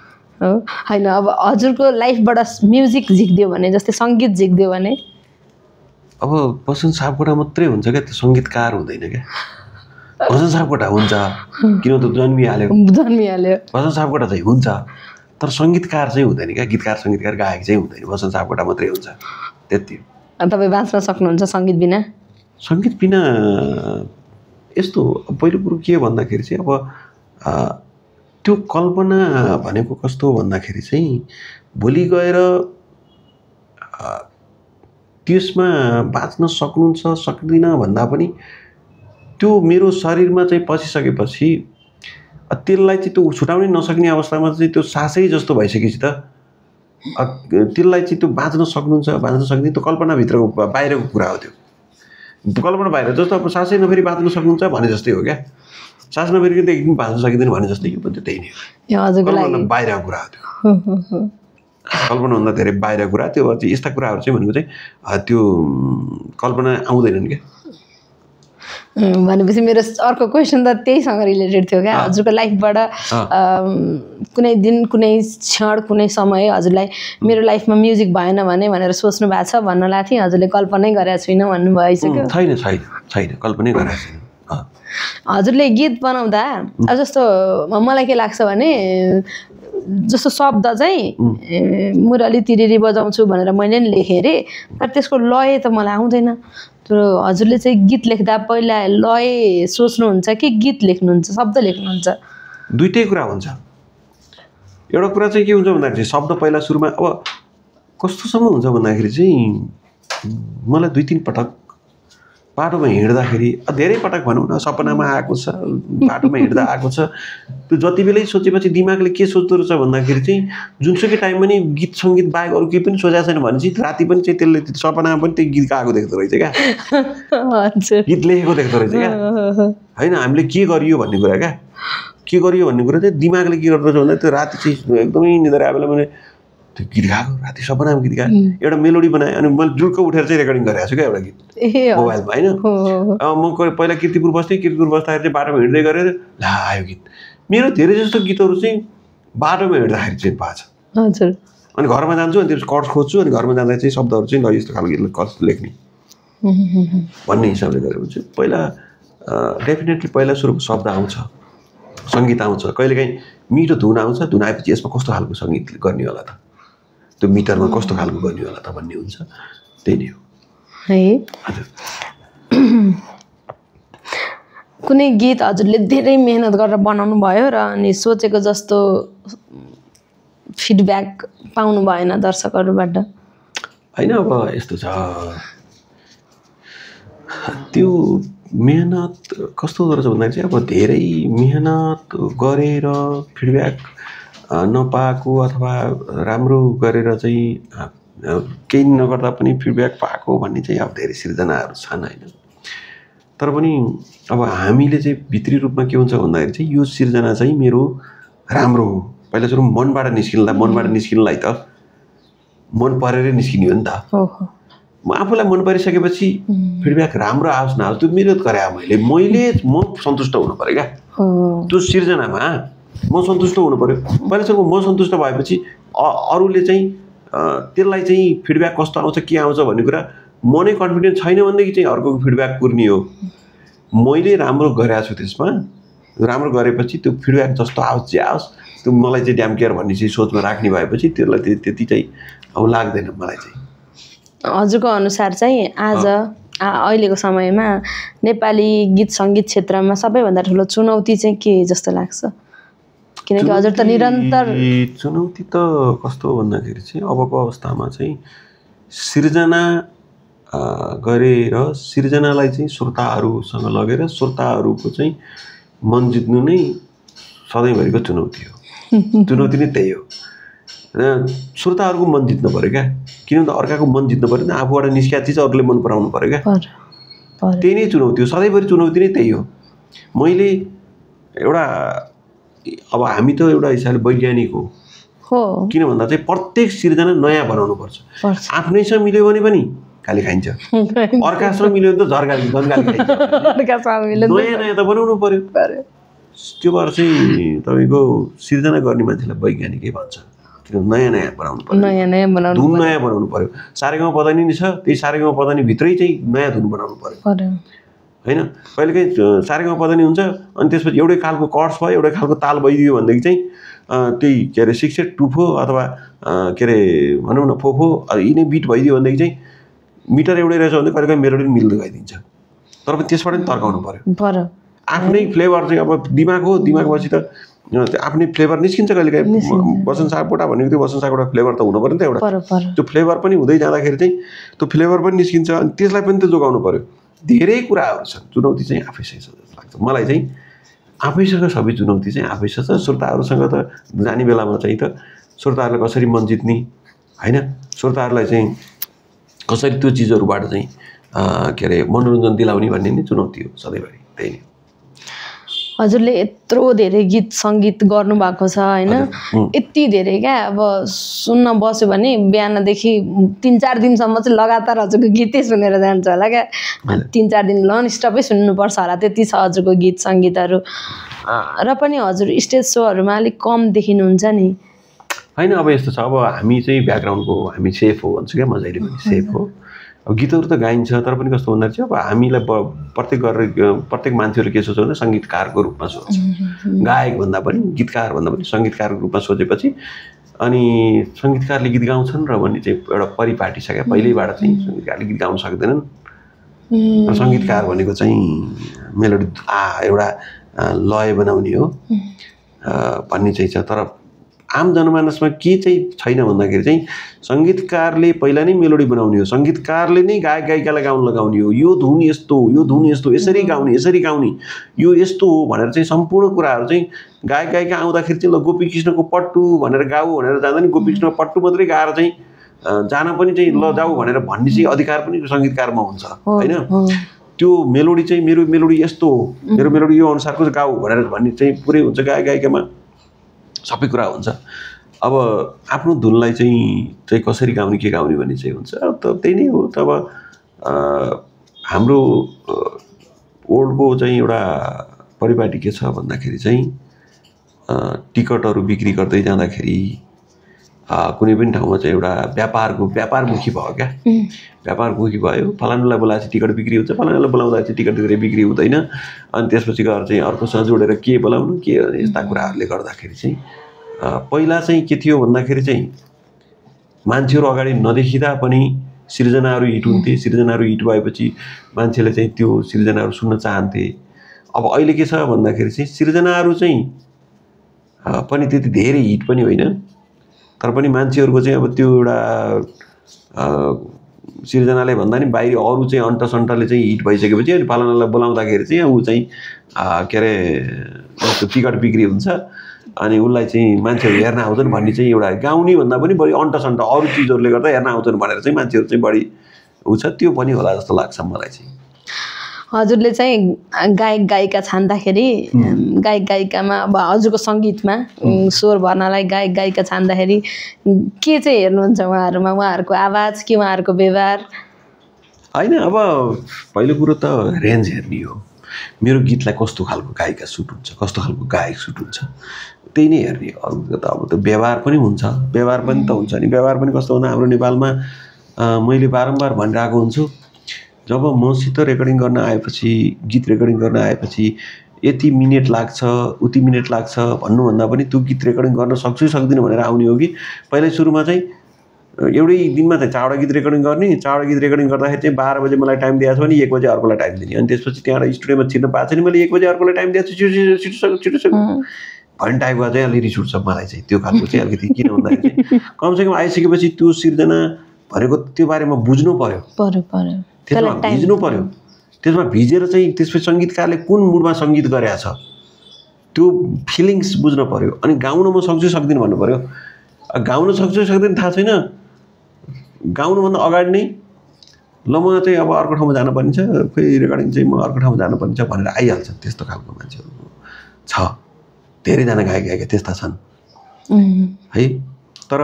होइन अब हजुरको लाइफबाट म्युजिक झिक्दियो भने जस्तै सङ्गीत झिक्दियो भने अब बसन्त सापकोटा मात्रै हुन्छ क्या त्यो सङ्गीतकार हुँदैन क्या बसन्त सापकोटा हुन्छ किन त जन्मिहाल्यो बसन्त सापकोटा चाहिँ हुन्छ तर सङ्गीतकार चाहिँ हुँदैन क्या गीतकार सङ्गीतकार गायक चाहिँ हुँदैन बसन्त सापकोटा मात्रै हुन्छ त्यति तपाईँ बाँच्न सक्नुहुन्छ सङ्गीत बिना सङ्गीत बिना यस्तो पहिलो कुरो के भन्दाखेरि चाहिँ अब त्यो कल्पना भनेको कस्तो भन्दाखेरि चाहिँ भोलि गएर त्यसमा बाँच्न सक्नुहुन्छ सक्दिनँ भन्दा पनि त्यो मेरो शरीरमा चाहिँ पसिसकेपछि त्यसलाई चाहिँ त्यो छुटाउनै नसक्ने अवस्थामा चाहिँ त्यो सासै जस्तो भइसकेपछि त त्यसलाई चाहिँ त्यो बाँच्न सक्नुहुन्छ बाँच्न सक्ने त्यो कल्पनाभित्रको बाहिरको कुरा हो त्यो कल्पना बाहिर जस्तो अब सासै नफेरि बाँच्न सक्नुहुन्छ भने जस्तै हो क्या सास नफेरि एकदम बाँच्न सकिँदैन भने जस्तै यो पनि त्यही नै हो बाहिरको कुरा हो त्यो कल्पनाभन्दा धेरै बाहिर कुरा त्यो यस्ता कुराहरू चाहिँ भनेको चाहिँ त्यो कल्पना आउँदैनन् क्या भनेपछि मेरो अर्को क्वेसन त त्यहीसँग रिलेटेड थियो क्या हजुरको लाइफबाट कुनै दिन कुनै क्षण कुनै समय हजुरलाई मेरो लाइफमा म्युजिक भएन भने भनेर सोच्नु भएको छ भन्न लाग्थ्यो थिएँ हजुरले कल्पनै गरेको छुइनँ भन्नु भइसक्यो छैन कल्पनै गरेको छैन हजुरले गीत बनाउँदा अब जस्तो मलाई के लाग्छ भने जस्तो शब्द चाहिँ मुरली तिरिरी बजाउँछु भनेर मैले नि लेखेँ अरे तर त्यसको लय त मलाई आउँदैन तर हजुरले चाहिँ गीत लेख्दा पहिला लय सोच्नुहुन्छ कि गीत लेख्नुहुन्छ शब्द लेख्नुहुन्छ दुईटै कुरा हुन्छ एउटा कुरा चाहिँ के हुन्छ भन्दाखेरि चाहिँ शब्द पहिला सुरुमा अब कस्तोसम्म हुन्छ भन्दाखेरि चाहिँ मलाई 2-3 पटक बाटोमा हिँड्दाखेरि धेरै पटक भनौँ न सपनामा आएको छ बाटोमा हिँड्दा आएको छ त्यो जति बेलै सोचेपछि दिमागले के सोच्दो रहेछ भन्दाखेरि चाहिँ जुनसुकै टाइममा नि गीत सङ्गीत बाहेक अरू केही पनि सोचेको छैन भने चाहिँ राति पनि चाहिँ त्यसले सपनामा पनि त्यो गीत गाएको देख्दो रहेछ क्या गीत लेखेको देख्दो रहेछ क्या होइन हामीले के गरियो भन्ने कुरा क्या के गरियो भन्ने कुरा चाहिँ दिमागले के गर्दो रहेछ भन्दा त्यो राति चाहिँ एकदमै निद्रा आयो बेला मैले त्यो गीत गाएको राति सपनामा गीत गाएँ एउटा मेलोडी बनाएँ अनि मैले जुल्क उठेर चाहिँ रेकर्डिङ गरेको छु क्या एउटा गीत मोबाइलमा होइन म पहिला किर्तिपुर बस्थेँ किर्तिपुर बस्दाखेरि चाहिँ बाटोमा हिँड्दै गरेर ला आयो गीत मेरो धेरै जस्तो गीतहरू चाहिँ बाटोमा हिँड्दाखेरि चाहिँ पाएको छ अनि घरमा जान्छु अनि त्यो कर्ड्स खोज्छु अनि घरमा जाँदा चाहिँ शब्दहरू चाहिँ ल यस्तो खालको गीतलाई कस्तो लेख्ने भन्ने हिसाबले गरेको छु पहिला डेफिनेटली पहिला सुरुको शब्द आउँछ सङ्गीत आउँछ कहिलेकाहीँ मिठो धुन आउँछ धुन आएपछि यसमा कस्तो खालको सङ्गीत गर्ने होला त त्यो मिटरमा कस्तो खालको गर्ने होला त भन्ने हुन्छ त्यही नै हो है कुनै गीत हजुरले धेरै मेहनत गरेर बनाउनु भयो र अनि सोचेको जस्तो फिडब्याक पाउनु भएन दर्शकहरूबाट होइन अब यस्तो छ त्यो मेहनत कस्तो हुँदो रहेछ भन्दाखेरि चाहिँ अब धेरै मेहनत गरेर फिडब्याक नपाएको अथवा राम्रो गरेर चाहिँ केही नगर्दा पनि फिडब्याक पाएको भन्ने चाहिँ अब धेरै सिर्जनाहरू छन् होइन तर पनि अब हामीले चाहिँ भित्री रूपमा के हुन्छ भन्दाखेरि चाहिँ यो सिर्जना चाहिँ मेरो राम्रो हो पहिला सुरु मनबाट निस्किनलाई त मन परेरै निस्किने हो नि त म आफूलाई मन परिसकेपछि फिडब्याक राम्रो आओस् नआओस् त्यो मिहिनेत गरे म सन्तुष्ट हुनु पऱ्यो क्या त्यो सिर्जनामा म सन्तुष्ट हुनु पऱ्यो पहिलासम्म म सन्तुष्ट भएपछि अरूले चाहिँ त्यसलाई चाहिँ फिडब्याक कस्तो आउँछ के आउँछ भन्ने कुरा म नै कन्फिडेन्ट छैन भनेदेखि चाहिँ अर्कोको फिडब्याक कुर्ने हो मैले राम्रो गरेको छु त्यसमा राम्रो गरेपछि त्यो फिडब्याक जस्तो आओस् जे आओस् त्यो मलाई चाहिँ ड्याम केयर भन्ने चाहिँ सोचमा राख्ने भएपछि त्यसलाई त्यति चाहिँ अब लाग्दैन मलाई चाहिँ हजुरको अनुसार चाहिँ आज अहिलेको समयमा नेपाली गीत सङ्गीत क्षेत्रमा सबैभन्दा ठुलो चुनौती चाहिँ के जस्तो लाग्छ किनकि हजुर त निरन्तर चुनौती त कस्तो भन्दाखेरि चाहिँ अबको अवस्थामा चाहिँ सिर्जना गरेर सिर्जनालाई चाहिँ श्रोताहरूसँग लगेर श्रोताहरूको चाहिँ मन जित्नु नै सधैँभरिको चुनौती हो चुनौती नै त्यही हो श्रोताहरूको मन जित्नु पऱ्यो क्या, किनभने अर्काको मन जित्नु पऱ्यो नि, आफूबाट निस्किया चिज अरूले मन पराउनु पऱ्यो क्या। त्यही नै चुनौती हो, सधैँभरि चुनौती नै त्यही हो। मैले एउटा अब हामी त एउटा हिसाबले वैज्ञानिक हो, किन भन्दा चाहिँ प्रत्येक सिर्जना नयाँ बनाउनु पर्छ। आफ्नैसँग मिल्यो भने पनि गाली खाइन्छ, अर्कासँग मिल्यो भने त झर्गाली गन्गाली खाइन्छ। नयाँ नयाँ त बनाउनु पऱ्यो। त्यो भएर चाहिँ तपाईँको सिर्जना गर्ने मान्छेलाई वैज्ञानिकै भन्छ, किन नयाँ नयाँ बनाउनु पऱ्यो, धुन नयाँ बनाउनु पऱ्यो। सारेगामा पदानी नि छ, त्यही सारेगामा पदानी भित्रै चाहिँ नयाँ धुन बनाउनु पऱ्यो होइन। कहिलेकाहीँ सारेगामा पदानी हुन्छ अनि त्यसपछि एउटै खालको कर्ड्स भयो, एउटै खालको ताल भइदियो भनेदेखि चाहिँ त्यही के अरे 6/8 2/4 अथवा के अरे भनौँ न 4/4 यिनै बिट भइदियो भनेदेखि चाहिँ मिटर एउटै रहेछ भने कहिलेकाहीँ मेलोडी मिल्दै गइदिन्छ। तर पनि त्यसबाट पनि तर्काउनु पऱ्यो। आफ्नै फ्लेभर चाहिँ अब दिमाग हो, दिमागपछि त आफ्नै फ्लेभर निस्किन्छ। कहिलेकाहीँ बसन्त सापकोटा भनेको त्यो बसन्त सापकोटा फ्लेभर त हुनु पऱ्यो नि त एउटा। त्यो फ्लेभर पनि हुँदै जाँदाखेरि चाहिँ त्यो फ्लेभर पनि निस्किन्छ अनि त्यसलाई पनि त जोगाउनु पऱ्यो। धेरै कुराहरू छन्, चुनौती चाहिँ आफैसँग जस्तो लाग्छ मलाई चाहिँ। आफैसँग सबै चुनौती चाहिँ आफैसँग छ। श्रोताहरूसँग त जाने बेलामा चाहिँ त श्रोताहरूलाई कसरी मन जित्ने होइन, श्रोताहरूलाई चाहिँ कसरी त्यो चिजहरूबाट चाहिँ के अरे मनोरञ्जन दिलाउने भन्ने नै चुनौती हो सधैँभरि। त्यही नै हजुरले यत्रो धेरै गीत सङ्गीत गर्नुभएको छ होइन, यति धेरै क्या। अब सुन्न बस्यो भने बिहानदेखि 3-4 दिनसम्म चाहिँ लगातार हजुरको गीतै सुनेर जान्छ होला क्या। 3-4 दिन नन स्टपै सुन्नुपर्छ होला, त्यति छ हजुरको गीत सङ्गीतहरू। र पनि हजुर स्टेज सोहरूमा अलिक कम देखिनुहुन्छ नि होइन। अब यस्तो छ, अब हामी चाहिँ ब्याकग्राउन्डको हामी सेफ हो भन्छु क्या, म जहिले पनि सेफ हो। अब गीतहरू त गाइन्छ, तर पनि कस्तो भन्दा चाहिँ अब हामीलाई प्रत्येक मान्छेहरू के सोच्छ भने सङ्गीतकारको रूपमा सोच्छ, गायक भन्दा पनि गीतकार भन्दा पनि सङ्गीतकारको रूपमा सोचेपछि अनि सङ्गीतकारले गीत गाउँछन् र भन्ने चाहिँ एउटा परिपाटी छ क्या। पहिल्यैबाट चाहिँ सङ्गीतकारले गीत गाउन सक्दैनन्, र सङ्गीतकार भनेको चाहिँ मेलोडी एउटा लय बनाउने हो भन्ने चाहिँ छ। तर आम जनमानसमा के चाहिँ छैन भन्दाखेरि चाहिँ सङ्गीतकारले पहिला नै मेलोडी बनाउने हो, सङ्गीतकारले नै गायक गायिकालाई गाउन लगाउने हो। यो धुन यस्तो हो, यो धुन यस्तो, यसरी गाउने, यो यस्तो हो भनेर चाहिँ सम्पूर्ण कुराहरू चाहिँ गायक गायिका आउँदाखेरि चाहिँ ल गोपी कृष्णको पट्टु भनेर गाऊ भनेर जाँदा नि गोपी कृष्णको पट्टु मात्रै गाएर चाहिँ जान पनि चाहिँ ल जाऊ भनेर भन्ने चाहिँ अधिकार पनि सङ्गीतकारमा हुन्छ होइन। त्यो मेलोडी चाहिँ मेरो मेलोडी यस्तो हो, मेरो मेलोडी यो अनुसारको गाऊ भनेर भन्ने चाहिँ पुरै हुन्छ। गायक गायिकामा सबै कुरा हुन्छ। अब आफ्नो धुनलाई चाहिँ कसरी गाउने के गाउने भन्ने चाहिँ हुन्छ। त त्यही नै हो। तब हाम्रो वर्ल्डको चाहिँ एउटा परिपाटी के छ भन्दाखेरि चाहिँ टिकटहरू बिक्री गर्दै जाँदाखेरि कुनै पनि ठाउँमा चाहिँ एउटा व्यापारमुखी भयो क्या, व्यापारमुखी भयो। फलानालाई बोलाएपछि टिकट बिक्री हुन्छ, फलानालाई बोलाउँदा चाहिँ टिकट धेरै बिक्री हुँदैन, अनि त्यसपछि गएर चाहिँ अर्कोसँग जोडेर के बोलाउनु के यस्ता कुराहरूले गर्दाखेरि चाहिँ पहिला चाहिँ के थियो भन्दाखेरि चाहिँ मान्छेहरू अगाडि नदेखिँदा पनि सिर्जनाहरू हिट हुन्थे। सिर्जनाहरू हिट भएपछि मान्छेले चाहिँ त्यो सिर्जनाहरू सुन्न चाहन्थे। अब अहिले के छ भन्दाखेरि चाहिँ सिर्जनाहरू चाहिँ पनि त्यति धेरै हिट पनि होइन, तर पनि मान्छेहरूको चाहिँ अब त्यो एउटा सिर्जनाले भन्दा नि बाहिरी अरू चाहिँ अन्टसन्टले चाहिँ हिट भइसकेपछि अनि फलानालाई बोलाउँदाखेरि चाहिँ ऊ चाहिँ के अरे टिकट बिक्री हुन्छ अनि उसलाई चाहिँ मान्छेहरू हेर्न आउँछन् भन्ने चाहिँ एउटा गाउने भन्दा पनि बढी अन्टसन्ट अरू चिजहरूले गर्दा हेर्न आउँछन् भनेर चाहिँ मान्छेहरू चाहिँ बढी ऊ छ। त्यो पनि होला जस्तो लाग्छ मलाई चाहिँ। हजुरले चाहिँ गायक गायिका छान्दाखेरि गायक गायिकामा अब हजुरको सङ्गीतमा स्वर भर्नलाई गायक गायिका छान्दाखेरि के चाहिँ हेर्नुहुन्छ उहाँहरूमा, उहाँहरूको आवाज कि उहाँहरूको व्यवहार? होइन, अब पहिलो कुरो त रेन्ज हेर्ने हो। मेरो गीतलाई कस्तो खालको गायिका सुट हुन्छ, कस्तो खालको गायक सुट हुन्छ, त्यही नै हेर्ने हो। अरू त अब त व्यवहार पनि हुन्छ, व्यवहार पनि त हुन्छ नि। व्यवहार पनि कस्तो भन्दा हाम्रो नेपालमा मैले बारम्बार भनिरहेको हुन्छु, जब मसित रेकर्डिङ गर्न आएपछि, गीत रेकर्डिङ गर्न आएपछि यति मिनेट लाग्छ उति मिनेट लाग्छ भन्नुभन्दा पनि त्यो गीत रेकर्डिङ गर्न सक्छु सक्दिनँ भनेर आउने हो कि पहिल्यै सुरुमा चाहिँ एउटै दिनमा चाहिँ 4वटा गीत रेकर्डिङ गर्ने। 4वटा गीत रेकर्डिङ गर्दाखेरि चाहिँ 12 बजे मलाई टाइम दिएको छ भने 1 बजे अर्कोलाई टाइम दिने, अनि त्यसपछि त्यहाँबाट स्टुडियोमा छिर्न पाएको छ नि मैले 1 बजे अर्कोलाई टाइम दिएको छु छिटो भन्ने टाइपको चाहिँ अलि रिस उठ्छ मलाई चाहिँ। त्यो खालको चाहिँ अलिकति किन भन्दाखेरि चाहिँ कमसेकम आइसकेपछि त्यो सिर्जना भनेको त्यो बारेमा बुझ्नु पर्यो, त्यसमा भिज्नु पर्यो। त्यसमा भिजेर चाहिँ त्यसपछि सङ्गीतकारले कुन मुडमा सङ्गीत गरेछ त्यो फिलिङ्स बुझ्नु पर्यो, अनि गाउन म सक्छु सक्दिनँ भन्नु पर्यो। गाउन सक्छु सक्दैन थाहा छैन, गाउनुभन्दा अगाडि नै ल म चाहिँ अब अर्को ठाउँमा जानुपर्ने छ, फेरि रेकर्डिङ चाहिँ म अर्को ठाउँमा जानुपर्ने छ भनेर आइहाल्छ। त्यस्तो खालको मान्छेहरू छ, धेरैजना गायक गायिका त्यस्ता छन् है। तर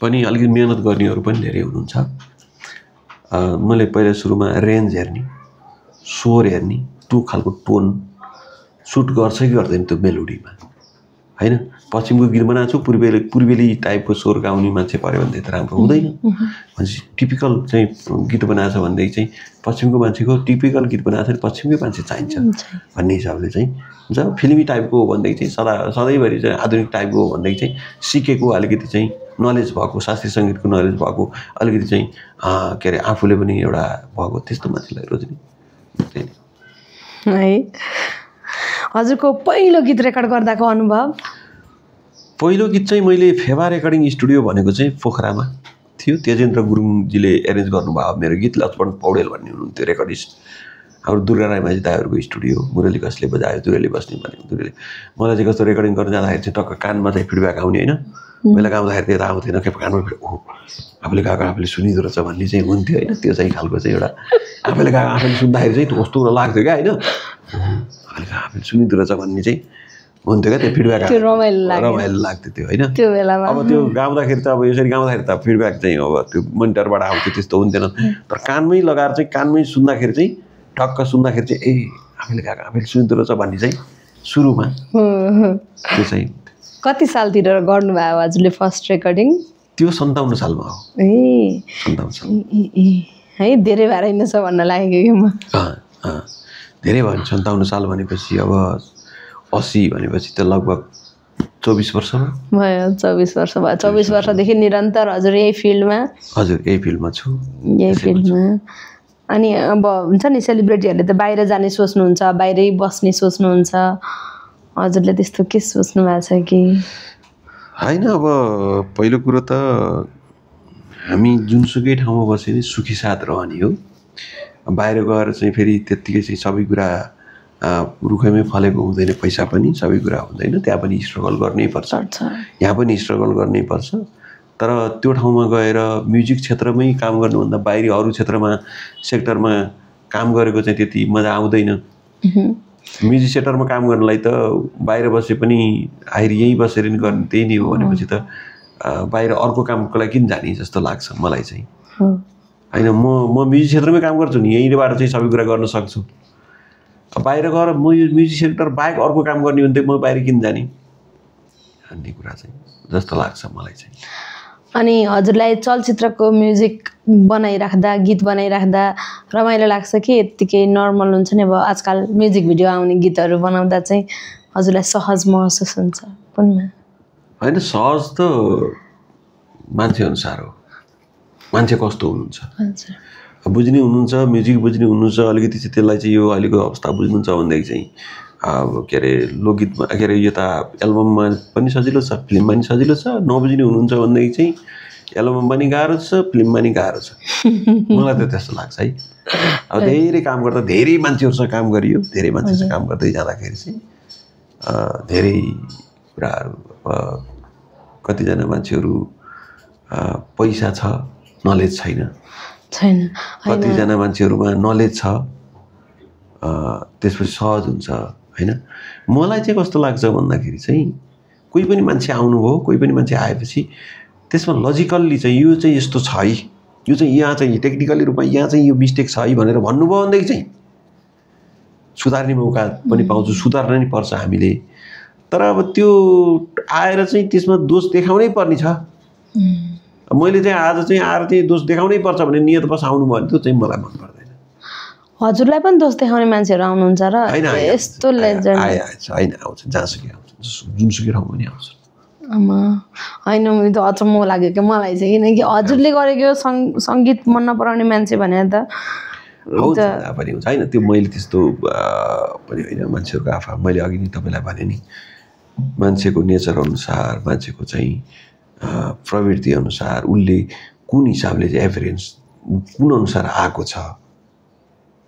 पनि अलिकति मेहनत गर्नेहरू पनि धेरै हुनुहुन्छ। मैले पहिला सुरुमा रेन्ज हेर्ने, स्वर हेर्ने, त्यो खालको टोन सुट गर्छ कि गर्दैन त्यो मेलोडीमा होइन। पश्चिमको गीत बनाएको छु, पूर्वेली टाइपको स्वर गाउने मान्छे पऱ्यो भनेदेखि त राम्रो हुँदैन। भनेपछि टिपिकल चाहिँ गीत बनाएको छ भनेदेखि चाहिँ पश्चिमको मान्छेको टिपिकल गीत बनाएको छ भने पश्चिमकै मान्छे चाहिन्छ भन्ने हिसाबले चाहिँ हुन्छ। फिल्मी टाइपको हो भनेदेखि चाहिँ सधैँभरि चाहिँ आधुनिक टाइपको हो भनेदेखि चाहिँ सिकेको अलिकति चाहिँ नलेज भएको, शास्त्रीय सङ्गीतको नलेज भएको, अलिकति चाहिँ के अरे आफूले पनि एउटा भएको त्यस्तो मान्छेलाई रोज्ने है। हजुरको पहिलो गीत रेकर्ड गर्दाको अनुभव? पहिलो गीत चाहिँ मैले फेवा रेकर्डिङ स्टुडियो भनेको चाहिँ पोखरामा थियो। तेजेन्द्र गुरुङजीले एरेन्ज गर्नुभयो मेरो गीत। लक्ष्मण पौडेल भन्ने हुनुहुन्थ्यो रेकर्डिस्ट। हाम्रो दुर्गा राई माझी दाइहरूको स्टुडियो, मुरली कसले बजायो, दुरेले बस्ने भनेको दुरेले। मलाई चाहिँ कस्तो रेकर्डिङ गर्न जाँदाखेरि चाहिँ टक्क कानमा चाहिँ फिडब्याक आउने होइन। पहिला गाउँदाखेरि त्यता आउँथेन, के कानमा ओहो आफूले गाएको आफूले सुनिँदो रहेछ भन्ने चाहिँ हुन्थ्यो होइन। त्यो चाहिँ खालको चाहिँ एउटा आफूले गाएको आफूले सुन्दाखेरि चाहिँ कस्तो लाग्थ्यो क्या होइन। आफूले सुनिँदो रहेछ भन्ने चाहिँ हुन्थ्यो क्या, त्यो फिडब्याक रमाइलो लाग्थ्यो त्यो होइन। त्यो बेलामा अब त्यो गाउँदाखेरि त अब यसरी गाउँदाखेरि त फिडब्याक चाहिँ अब त्यो मोनिटरबाट आउँथ्यो त्यस्तो हुन्थेन। तर कानमै लगाएर चाहिँ कानमै सुन्दाखेरि चाहिँ टक्क सुन्दाखेरि चाहिँ ए आफूले गाएको आफूले सुनिँदो रहेछ भन्ने चाहिँ सुरुमा त्यो चाहिँ। कति सालतिर गर्नुभयो हजुरले फर्स्ट रेकर्डिङ? त्यो 57 सालमा हो। ए 57 साल है, धेरै भएर रहेछ भन्न लागेको कि म। धेरै भयो 57 साल भनेपछि अब 80 भनेपछि त लगभग 24 वर्षमा भयो। 24 वर्ष भयो। 24 वर्षदेखि निरन्तर हजुर यही फिल्डमा? हजुर यही फिल्डमा छु, यही फिल्डमा। अनि अब हुन्छ नि सेलिब्रिटीहरूले त बाहिर जाने सोच्नुहुन्छ, बाहिरै बस्ने सोच्नुहुन्छ, हजुरले त्यस्तो के सोच्नु भएको छ कि? होइन अब पहिलो कुरो त हामी जुनसुकै ठाउँमा बसे नि सुखी साथ रहने हो। बाहिर गएर चाहिँ फेरि त्यत्तिकै चाहिँ सबै कुरा रुखैमै फलेको हुँदैन, पैसा पनि सबै कुरा हुँदैन, त्यहाँ पनि स्ट्रगल गर्नै पर्छ, यहाँ पनि स्ट्रगल गर्नै पर्छ। तर त्यो ठाउँमा गएर म्युजिक क्षेत्रमै काम गर्नुभन्दा बाहिरी अरू क्षेत्रमा सेक्टरमा काम गरेको चाहिँ त्यति मजा आउँदैन। म्युजिक सेक्टरमा काम गर्नलाई त बाहिर बसे पनि आखिर यहीँ बसेर नि गर्ने त्यही नै हो भनेपछि त बाहिर अर्को कामको लागि किन जाने जस्तो लाग्छ मलाई चाहिँ होइन। म म्युजिक क्षेत्रमै काम गर्छु नि, यहीँबाट चाहिँ सबै कुरा गर्न सक्छु। बाहिर गएर म यो म्युजिक सेक्टर बाहेक अर्को काम गर्ने भने म बाहिर किन जाने भन्ने कुरा चाहिँ जस्तो लाग्छ मलाई चाहिँ। अनि हजुरलाई चलचित्रको म्युजिक बनाइराख्दा, गीत बनाइराख्दा रमाइलो लाग्छ कि यत्तिकै नर्मल हुन्छ नि? अब आजकल म्युजिक भिडियो आउने गीतहरू बनाउँदा चाहिँ हजुरलाई सहज महसुस हुन्छ कुनमा? होइन, सहज त मान्छे अनुसार हो, मान्छे कस्तो हुनुहुन्छ बुझ्ने हुनुहुन्छ, म्युजिक बुझ्ने हुनुहुन्छ, अलिकति चाहिँ त्यसलाई चाहिँ यो अहिलेको अवस्था बुझ्नुहुन्छ भनेदेखि चाहिँ अब के अरे लोकगीतमा के अरे यता एल्बममा पनि सजिलो छ, फिल्ममा पनि सजिलो छ। नबुझ्ने हुनुहुन्छ भनेदेखि चाहिँ एल्बममा पनि गाह्रो छ, फिल्ममा पनि गाह्रो छ। मलाई त त्यस्तो लाग्छ है। अब धेरै काम गर्दा धेरै मान्छेहरूसँग काम गरियो, धेरै मान्छेसँग काम गर्दै जाँदाखेरि चाहिँ धेरै कुराहरू कतिजना मान्छेहरू पैसा छ नलेज छैन, कतिजना मान्छेहरूमा नलेज छ त्यसपछि सहज हुन्छ होइन। मलाई चाहिँ कस्तो लाग्छ भन्दाखेरि चाहिँ कोही पनि मान्छे आउनुभयो, कोही पनि मान्छे आएपछि त्यसमा लजिकल्ली चाहिँ यो चाहिँ यस्तो छ है, यो चाहिँ यहाँ चाहिँ टेक्निकली रूपमा यहाँ चाहिँ यो मिस्टेक छ है भनेर भन्नुभयो भनेदेखि चाहिँ सुधार्ने मौका पनि पाउँछु, सुधार्न नि पर्छ हामीले। तर अब त्यो आएर चाहिँ त्यसमा दोष देखाउनै पर्ने छ। मैले चाहिँ आज चाहिँ आएर चाहिँ दोष देखाउनै पर्छ भने नियत बस आउनुभयो भने त्यो चाहिँ मलाई मन पर्दैन। हजुरलाई पनि दोष देखाउने मान्छेहरू आउनुहुन्छ र यस्तो लेजेन्ड? होइन, आउँछ, जहाँसुकै आउँछ, जुनसुकै ठाउँमा पनि आउँछ। होइन, मैले त अचम्म लाग्यो कि मलाई चाहिँ, किनकि हजुरले गरेको सङ्गीत मन नपराउने मान्छे भने त हुन्छ होइन। त्यो मैले त्यस्तो पनि होइन, मान्छेहरूको आफा मैले अघि नै तपाईँलाई भने नि मान्छेको नेचर अनुसार, मान्छेको चाहिँ प्रवृत्ति अनुसार उसले कुन हिसाबले चाहिँ एफरेन्स कुन अनुसार आएको छ,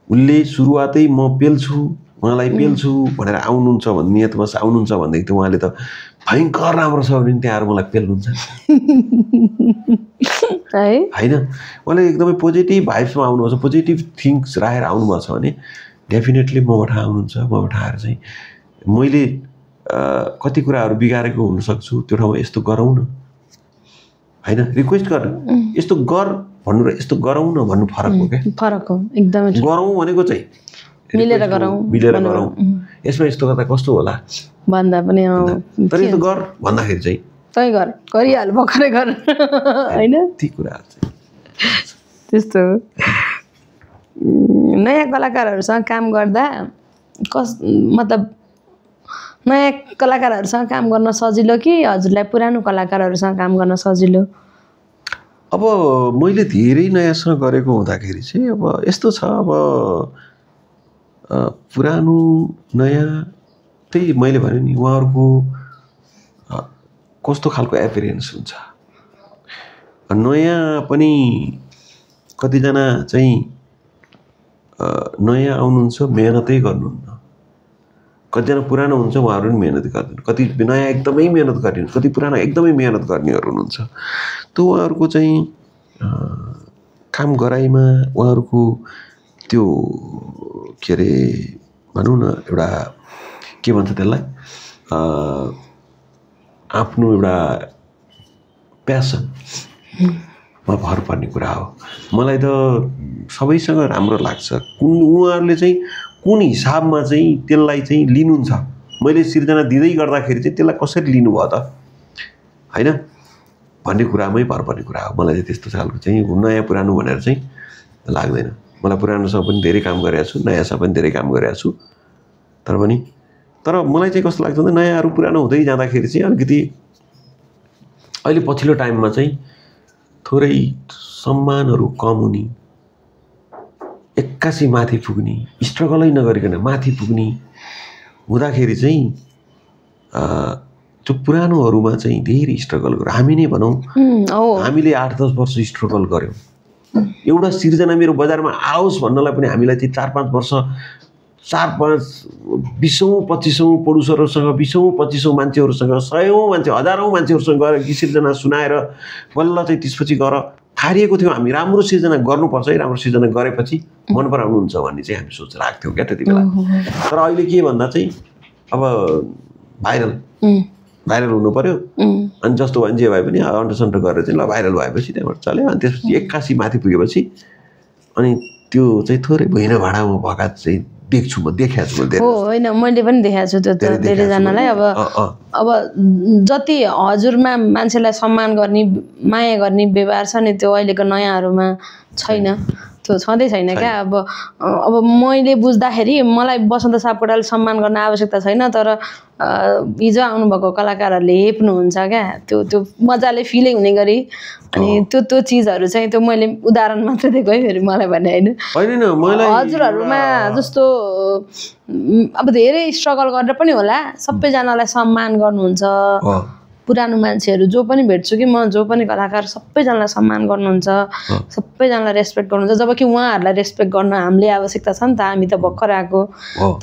उसले सुरुवातै म पेल्छु उहाँलाई पेल्छु भनेर आउनुहुन्छ भन्ने नियतमा आउनुहुन्छ भनेदेखि त उहाँले त भयङ्कर राम्रो छ भने त्यहाँ आएर मलाई पेल्नुहुन्छ होइन। उहाँले एकदमै पोजिटिभ भाइब्समा आउनुपर्छ, पोजिटिभ थिङ्स राखेर आउनुभएको छ भने डेफिनेटली मबाट आउनुहुन्छ। मबाट आएर चाहिँ मैले कति कुराहरू बिगारेको हुनसक्छु, त्यो ठाउँमा यस्तो गरौँ न होइन, रिक्वेस्ट गर यस्तो गर भन्नु र यस्तो गरौँ न भन्नु फरक हो क्या। फरक हो एकदमै। गरौँ भनेको चाहिँ मिलेर गरौँ, मिलेर गरौँ, यसमा यस्तो गर्दा कस्तो होला भन्दा पनि तर यस्तो गर भन्दाखेरि चाहिँ तै गर, गरिहाल, भर्खरै गर होइन। ती कुराहरू चाहिँ त्यस्तो नयाँ कलाकारहरूसँग काम गर्दा मतलब नयाँ कलाकारहरूसँग काम गर्न सजिलो कि हजुरलाई पुरानो कलाकारहरूसँग काम गर्न सजिलो? अब मैले धेरै नयाँसँग गरेको हुँदाखेरि चाहिँ अब यस्तो छ, अब पुरानो नयाँ त्यही मैले भने नि उहाँहरूको कस्तो खालको एपियरेन्स हुन्छ। नयाँ पनि कतिजना चाहिँ नयाँ आउनुहुन्छ मेहनतै गर्नुहुन्न, कतिजना पुरानो हुन्छ उहाँहरू पनि मेहनत गर्दैन, कति नयाँ एकदमै मेहनत गर्ने, कति पुरानो एकदमै मेहनत गर्नेहरू हुनुहुन्छ। त उहाँहरूको चाहिँ काम गराइमा उहाँहरूको त्यो के अरे भनौँ न एउटा के भन्छ त्यसलाई आफ्नो एउटा प्यासनमा भर पर्ने कुरा हो। मलाई त सबैसँग राम्रो लाग्छ कुन उहाँहरूले चाहिँ कुन हिसाबमा चाहिँ त्यसलाई चाहिँ लिनुहुन्छ। मैले सिर्जना दिँदै गर्दाखेरि चाहिँ त्यसलाई कसरी लिनुभयो त होइन भन्ने कुरामै भर पर्ने कुरा हो। मलाई चाहिँ त्यस्तो खालको चाहिँ नयाँ पुरानो भनेर चाहिँ लाग्दैन। मलाई पुरानोसँग पनि धेरै काम गरेको छु, नयाँसँग पनि धेरै काम गरेको छु, तर मलाई चाहिँ कस्तो लाग्छ भन्दा नयाँहरू पुरानो हुँदै जाँदाखेरि चाहिँ अलिकति अहिले पछिल्लो टाइममा चाहिँ थोरै सम्मानहरू कम हुने, एक्कासी माथि पुग्ने, स्ट्रगलै नगरिकन माथि पुग्ने हुँदाखेरि चाहिँ त्यो पुरानोहरूमा चाहिँ धेरै स्ट्रगल गर्यो। हामी नै भनौँ हामीले 8-10 वर्ष स्ट्रगल गऱ्यौँ। एउटा सिर्जना मेरो बजारमा आओस् भन्नलाई पनि हामीलाई चाहिँ 4-5 वर्ष 20-25 प्रोड्युसरहरूसँग 20-25 मान्छेहरूसँग 100 मान्छे 1000 मान्छेहरूसँग गएर कि सिर्जना सुनाएर बल्ल चाहिँ त्यसपछि गएर हारिएको थियो। हामी राम्रो सिर्जना गर्नुपर्छ है, राम्रो सिर्जना गरेपछि मन पराउनुहुन्छ भन्ने चाहिँ हामी सोच राख्थ्यौँ क्या त्यति बेला। तर अहिले के भन्दा चाहिँ अब भाइरल हुनु पर्यो अनि जस्तो भने जे भए पनि अन्डरसन्डर गरेर चाहिँ ल भाइरल भएपछि त्यहाँबाट चल्यो। अनि त्यसपछि 81 माथि पुगेपछि अनि त्यो चाहिँ थोरै भुइँना भाँडामा भएका चाहिँ देख्छु म, देखाएको छु म। हो होइन मैले पनि देखाएको छु त्यो त धेरैजनालाई। अब जति हजुरमा मान्छेलाई सम्मान गर्ने माया गर्ने व्यवहार छ नि त्यो अहिलेको नयाँहरूमा छैन, त्यो छँदै छैन क्या। अब मैले बुझ्दाखेरि मलाई बसन्त सापकोटाले सम्मान गर्न आवश्यकता छैन, तर हिजो आउनुभएको कलाकारहरूले हेप्नुहुन्छ क्या, त्यो मजाले फिलै हुने गरी। अनि त्यो चिजहरू चाहिँ त्यो मैले उदाहरण मात्र दिएको है, फेरि मलाई भने होइन हजुरहरूमा जस्तो अब धेरै स्ट्रगल गरेर पनि होला सबैजनालाई सम्मान गर्नुहुन्छ। पुरानो मान्छेहरू जो पनि भेट्छु कि म, जो पनि कलाकार सबैजनालाई सम्मान गर्नुहुन्छ, सबैजनालाई रेस्पेक्ट गर्नुहुन्छ। जबकि उहाँहरूलाई रेस्पेक्ट गर्न हामीले आवश्यकता छ नि त, हामी त भर्खर आएको।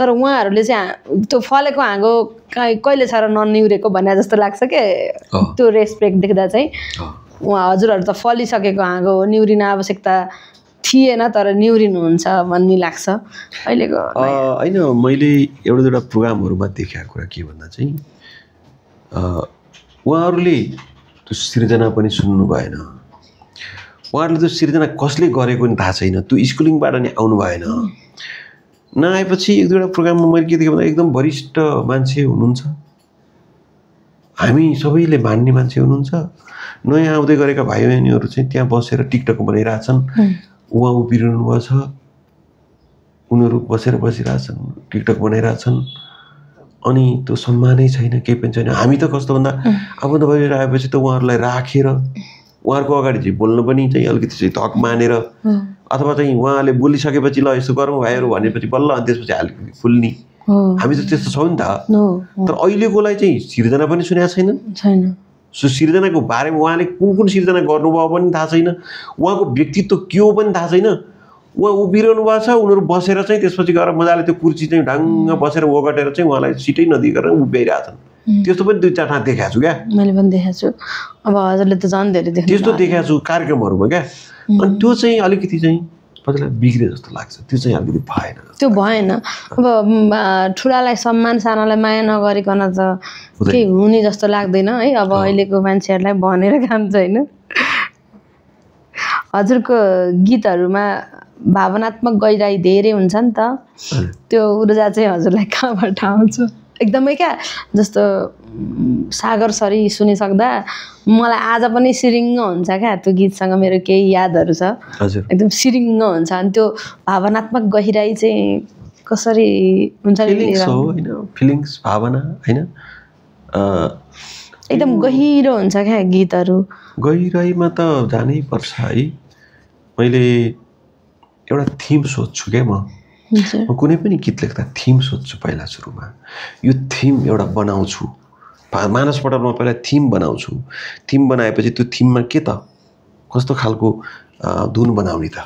तर उहाँहरूले चाहिँ त्यो फलेको हाँगो कहिले छ र ननिउरेको भने जस्तो लाग्छ के त्यो रेस्पेक्ट देख्दा चाहिँ। उहाँ हजुरहरू त फलिसकेको हाँगो हो, निउरिन आवश्यकता थिएन तर निउरिनुहुन्छ भन्ने लाग्छ अहिलेको। होइन मैले एउटा प्रोग्रामहरूमा देखेको कुरा के भन्दा चाहिँ उहाँहरूले त्यो सिर्जना पनि सुन्नु भएन, उहाँहरूले त्यो सिर्जना कसले गरेको नि थाहा छैन, त्यो स्कुलिङबाट नि आउनु भएन। नआएपछि 1-2वटा प्रोग्राममा मैले के देखेँ भन्दा एकदम वरिष्ठ मान्छे हुनुहुन्छ, हामी सबैले मान्ने मान्छे हुनुहुन्छ। नयाँ आउँदै गरेका भाइ बहिनीहरू चाहिँ त्यहाँ बसेर टिकटक बनाइरहेछन्, उहाँ उभिरहनु भएको छ, उनीहरू बसिरहेछन् टिकटक बनाइरहेछन्, अनि त्यो सम्मानै छैन, केही पनि छैन। हामी त कस्तो भन्दा अब त बाहिर आएपछि त उहाँहरूलाई राखेर उहाँहरूको अगाडि चाहिँ बोल्नु पनि चाहिँ अलिकति चाहिँ धक मानेर अथवा चाहिँ उहाँले बोलिसकेपछि ल यसो गरौँ भाइहरू भनेपछि बल्ल अनि त्यसपछि अलिकति फुल्ने, हामी त त्यस्तो छौँ नि त। तर अहिलेकोलाई चाहिँ सिर्जना पनि सुनेको छैन। सो सिर्जनाको बारेमा उहाँले कुन सिर्जना गर्नुभयो पनि थाहा छैन, उहाँको व्यक्तित्व के हो पनि थाहा छैन, उहाँ उभिरहनु भएको छ, उनीहरू बसेर चाहिँ त्यसपछि गएर मजाले त्यो कुर्सी चाहिँ ढाङ्ग बसेर ओगटेर चाहिँ उहाँलाई सिटै नदिएर उभिरहेका छन्। त्यस्तो पनि 2-4 ठाउँ देखाएको छु क्या, मैले पनि देखाएको छु। अब हजुरले त झन् धेरै देख्नु त्यस्तो देखाएको छु कार्यक्रमहरूमा क्या। अनि त्यो चाहिँ अलिकति चाहिँ कसैलाई बिग्रे जस्तो लाग्छ, त्यो चाहिँ अलिकति भएन, त्यो भएन। अब ठुलालाई सम्मान सानालाई माया नगरिकन त केही हुने जस्तो लाग्दैन है। अब अहिलेको मान्छेहरूलाई भनेर काम छैन। हजुरको गीतहरूमा भावनात्मक गहिराई धेरै हुन्छ नि त, त्यो ऊर्जा चाहिँ हजुरलाई कहाँबाट आउँछ? एकदमै क्या जस्तो सागरसरी सुनिसक्दा मलाई आज पनि सिरिङ्ग हुन्छ क्या, त्यो गीतसँग मेरो केही यादहरू छ, एकदम सिरिङ्ग हुन्छ। अनि त्यो भावनात्मक गहिराई चाहिँ कसरी हुन्छ? फिलिङ्स भावना होइन, एकदम गहिरो हुन्छ क्या गीतहरू। गहिराइमा त जानै पर्छ है। मैले एउटा थिम सोध्छु क्या, म कुनै पनि गीत लेख्दा थिम सोध्छु पहिला सुरुमा। यो थिम एउटा बनाउँछु, मानसपटलमा पहिला थिम बनाउँछु। थिम बनाएपछि त्यो थिममा के त कस्तो खालको धुन बनाउने त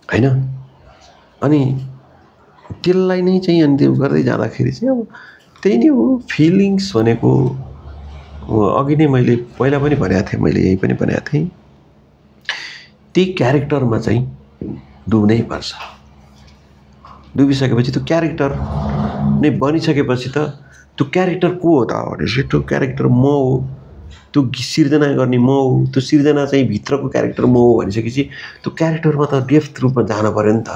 होइन। अनि त्यसलाई नै चाहिँ अनि त्यो गर्दै जाँदाखेरि चाहिँ अब त्यही नै हो फिलिङ्स भनेको। अघि नै मैले पहिला पनि भनेको थिएँ, मैले यही पनि भनेको थिएँ, त्यही क्यारेक्टरमा चाहिँ डुब्नै पर्छ। डुबिसकेपछि त्यो क्यारेक्टर नै बनिसकेपछि त त्यो क्यारेक्टर को हो त भनेपछि त्यो क्यारेक्टर म हो, त्यो सिर्जना गर्ने म हो, त्यो सिर्जना चाहिँ भित्रको क्यारेक्टर म हो भनिसकेपछि त्यो क्यारेक्टरमा त डेप्थ रूपमा जान पर्यो नि त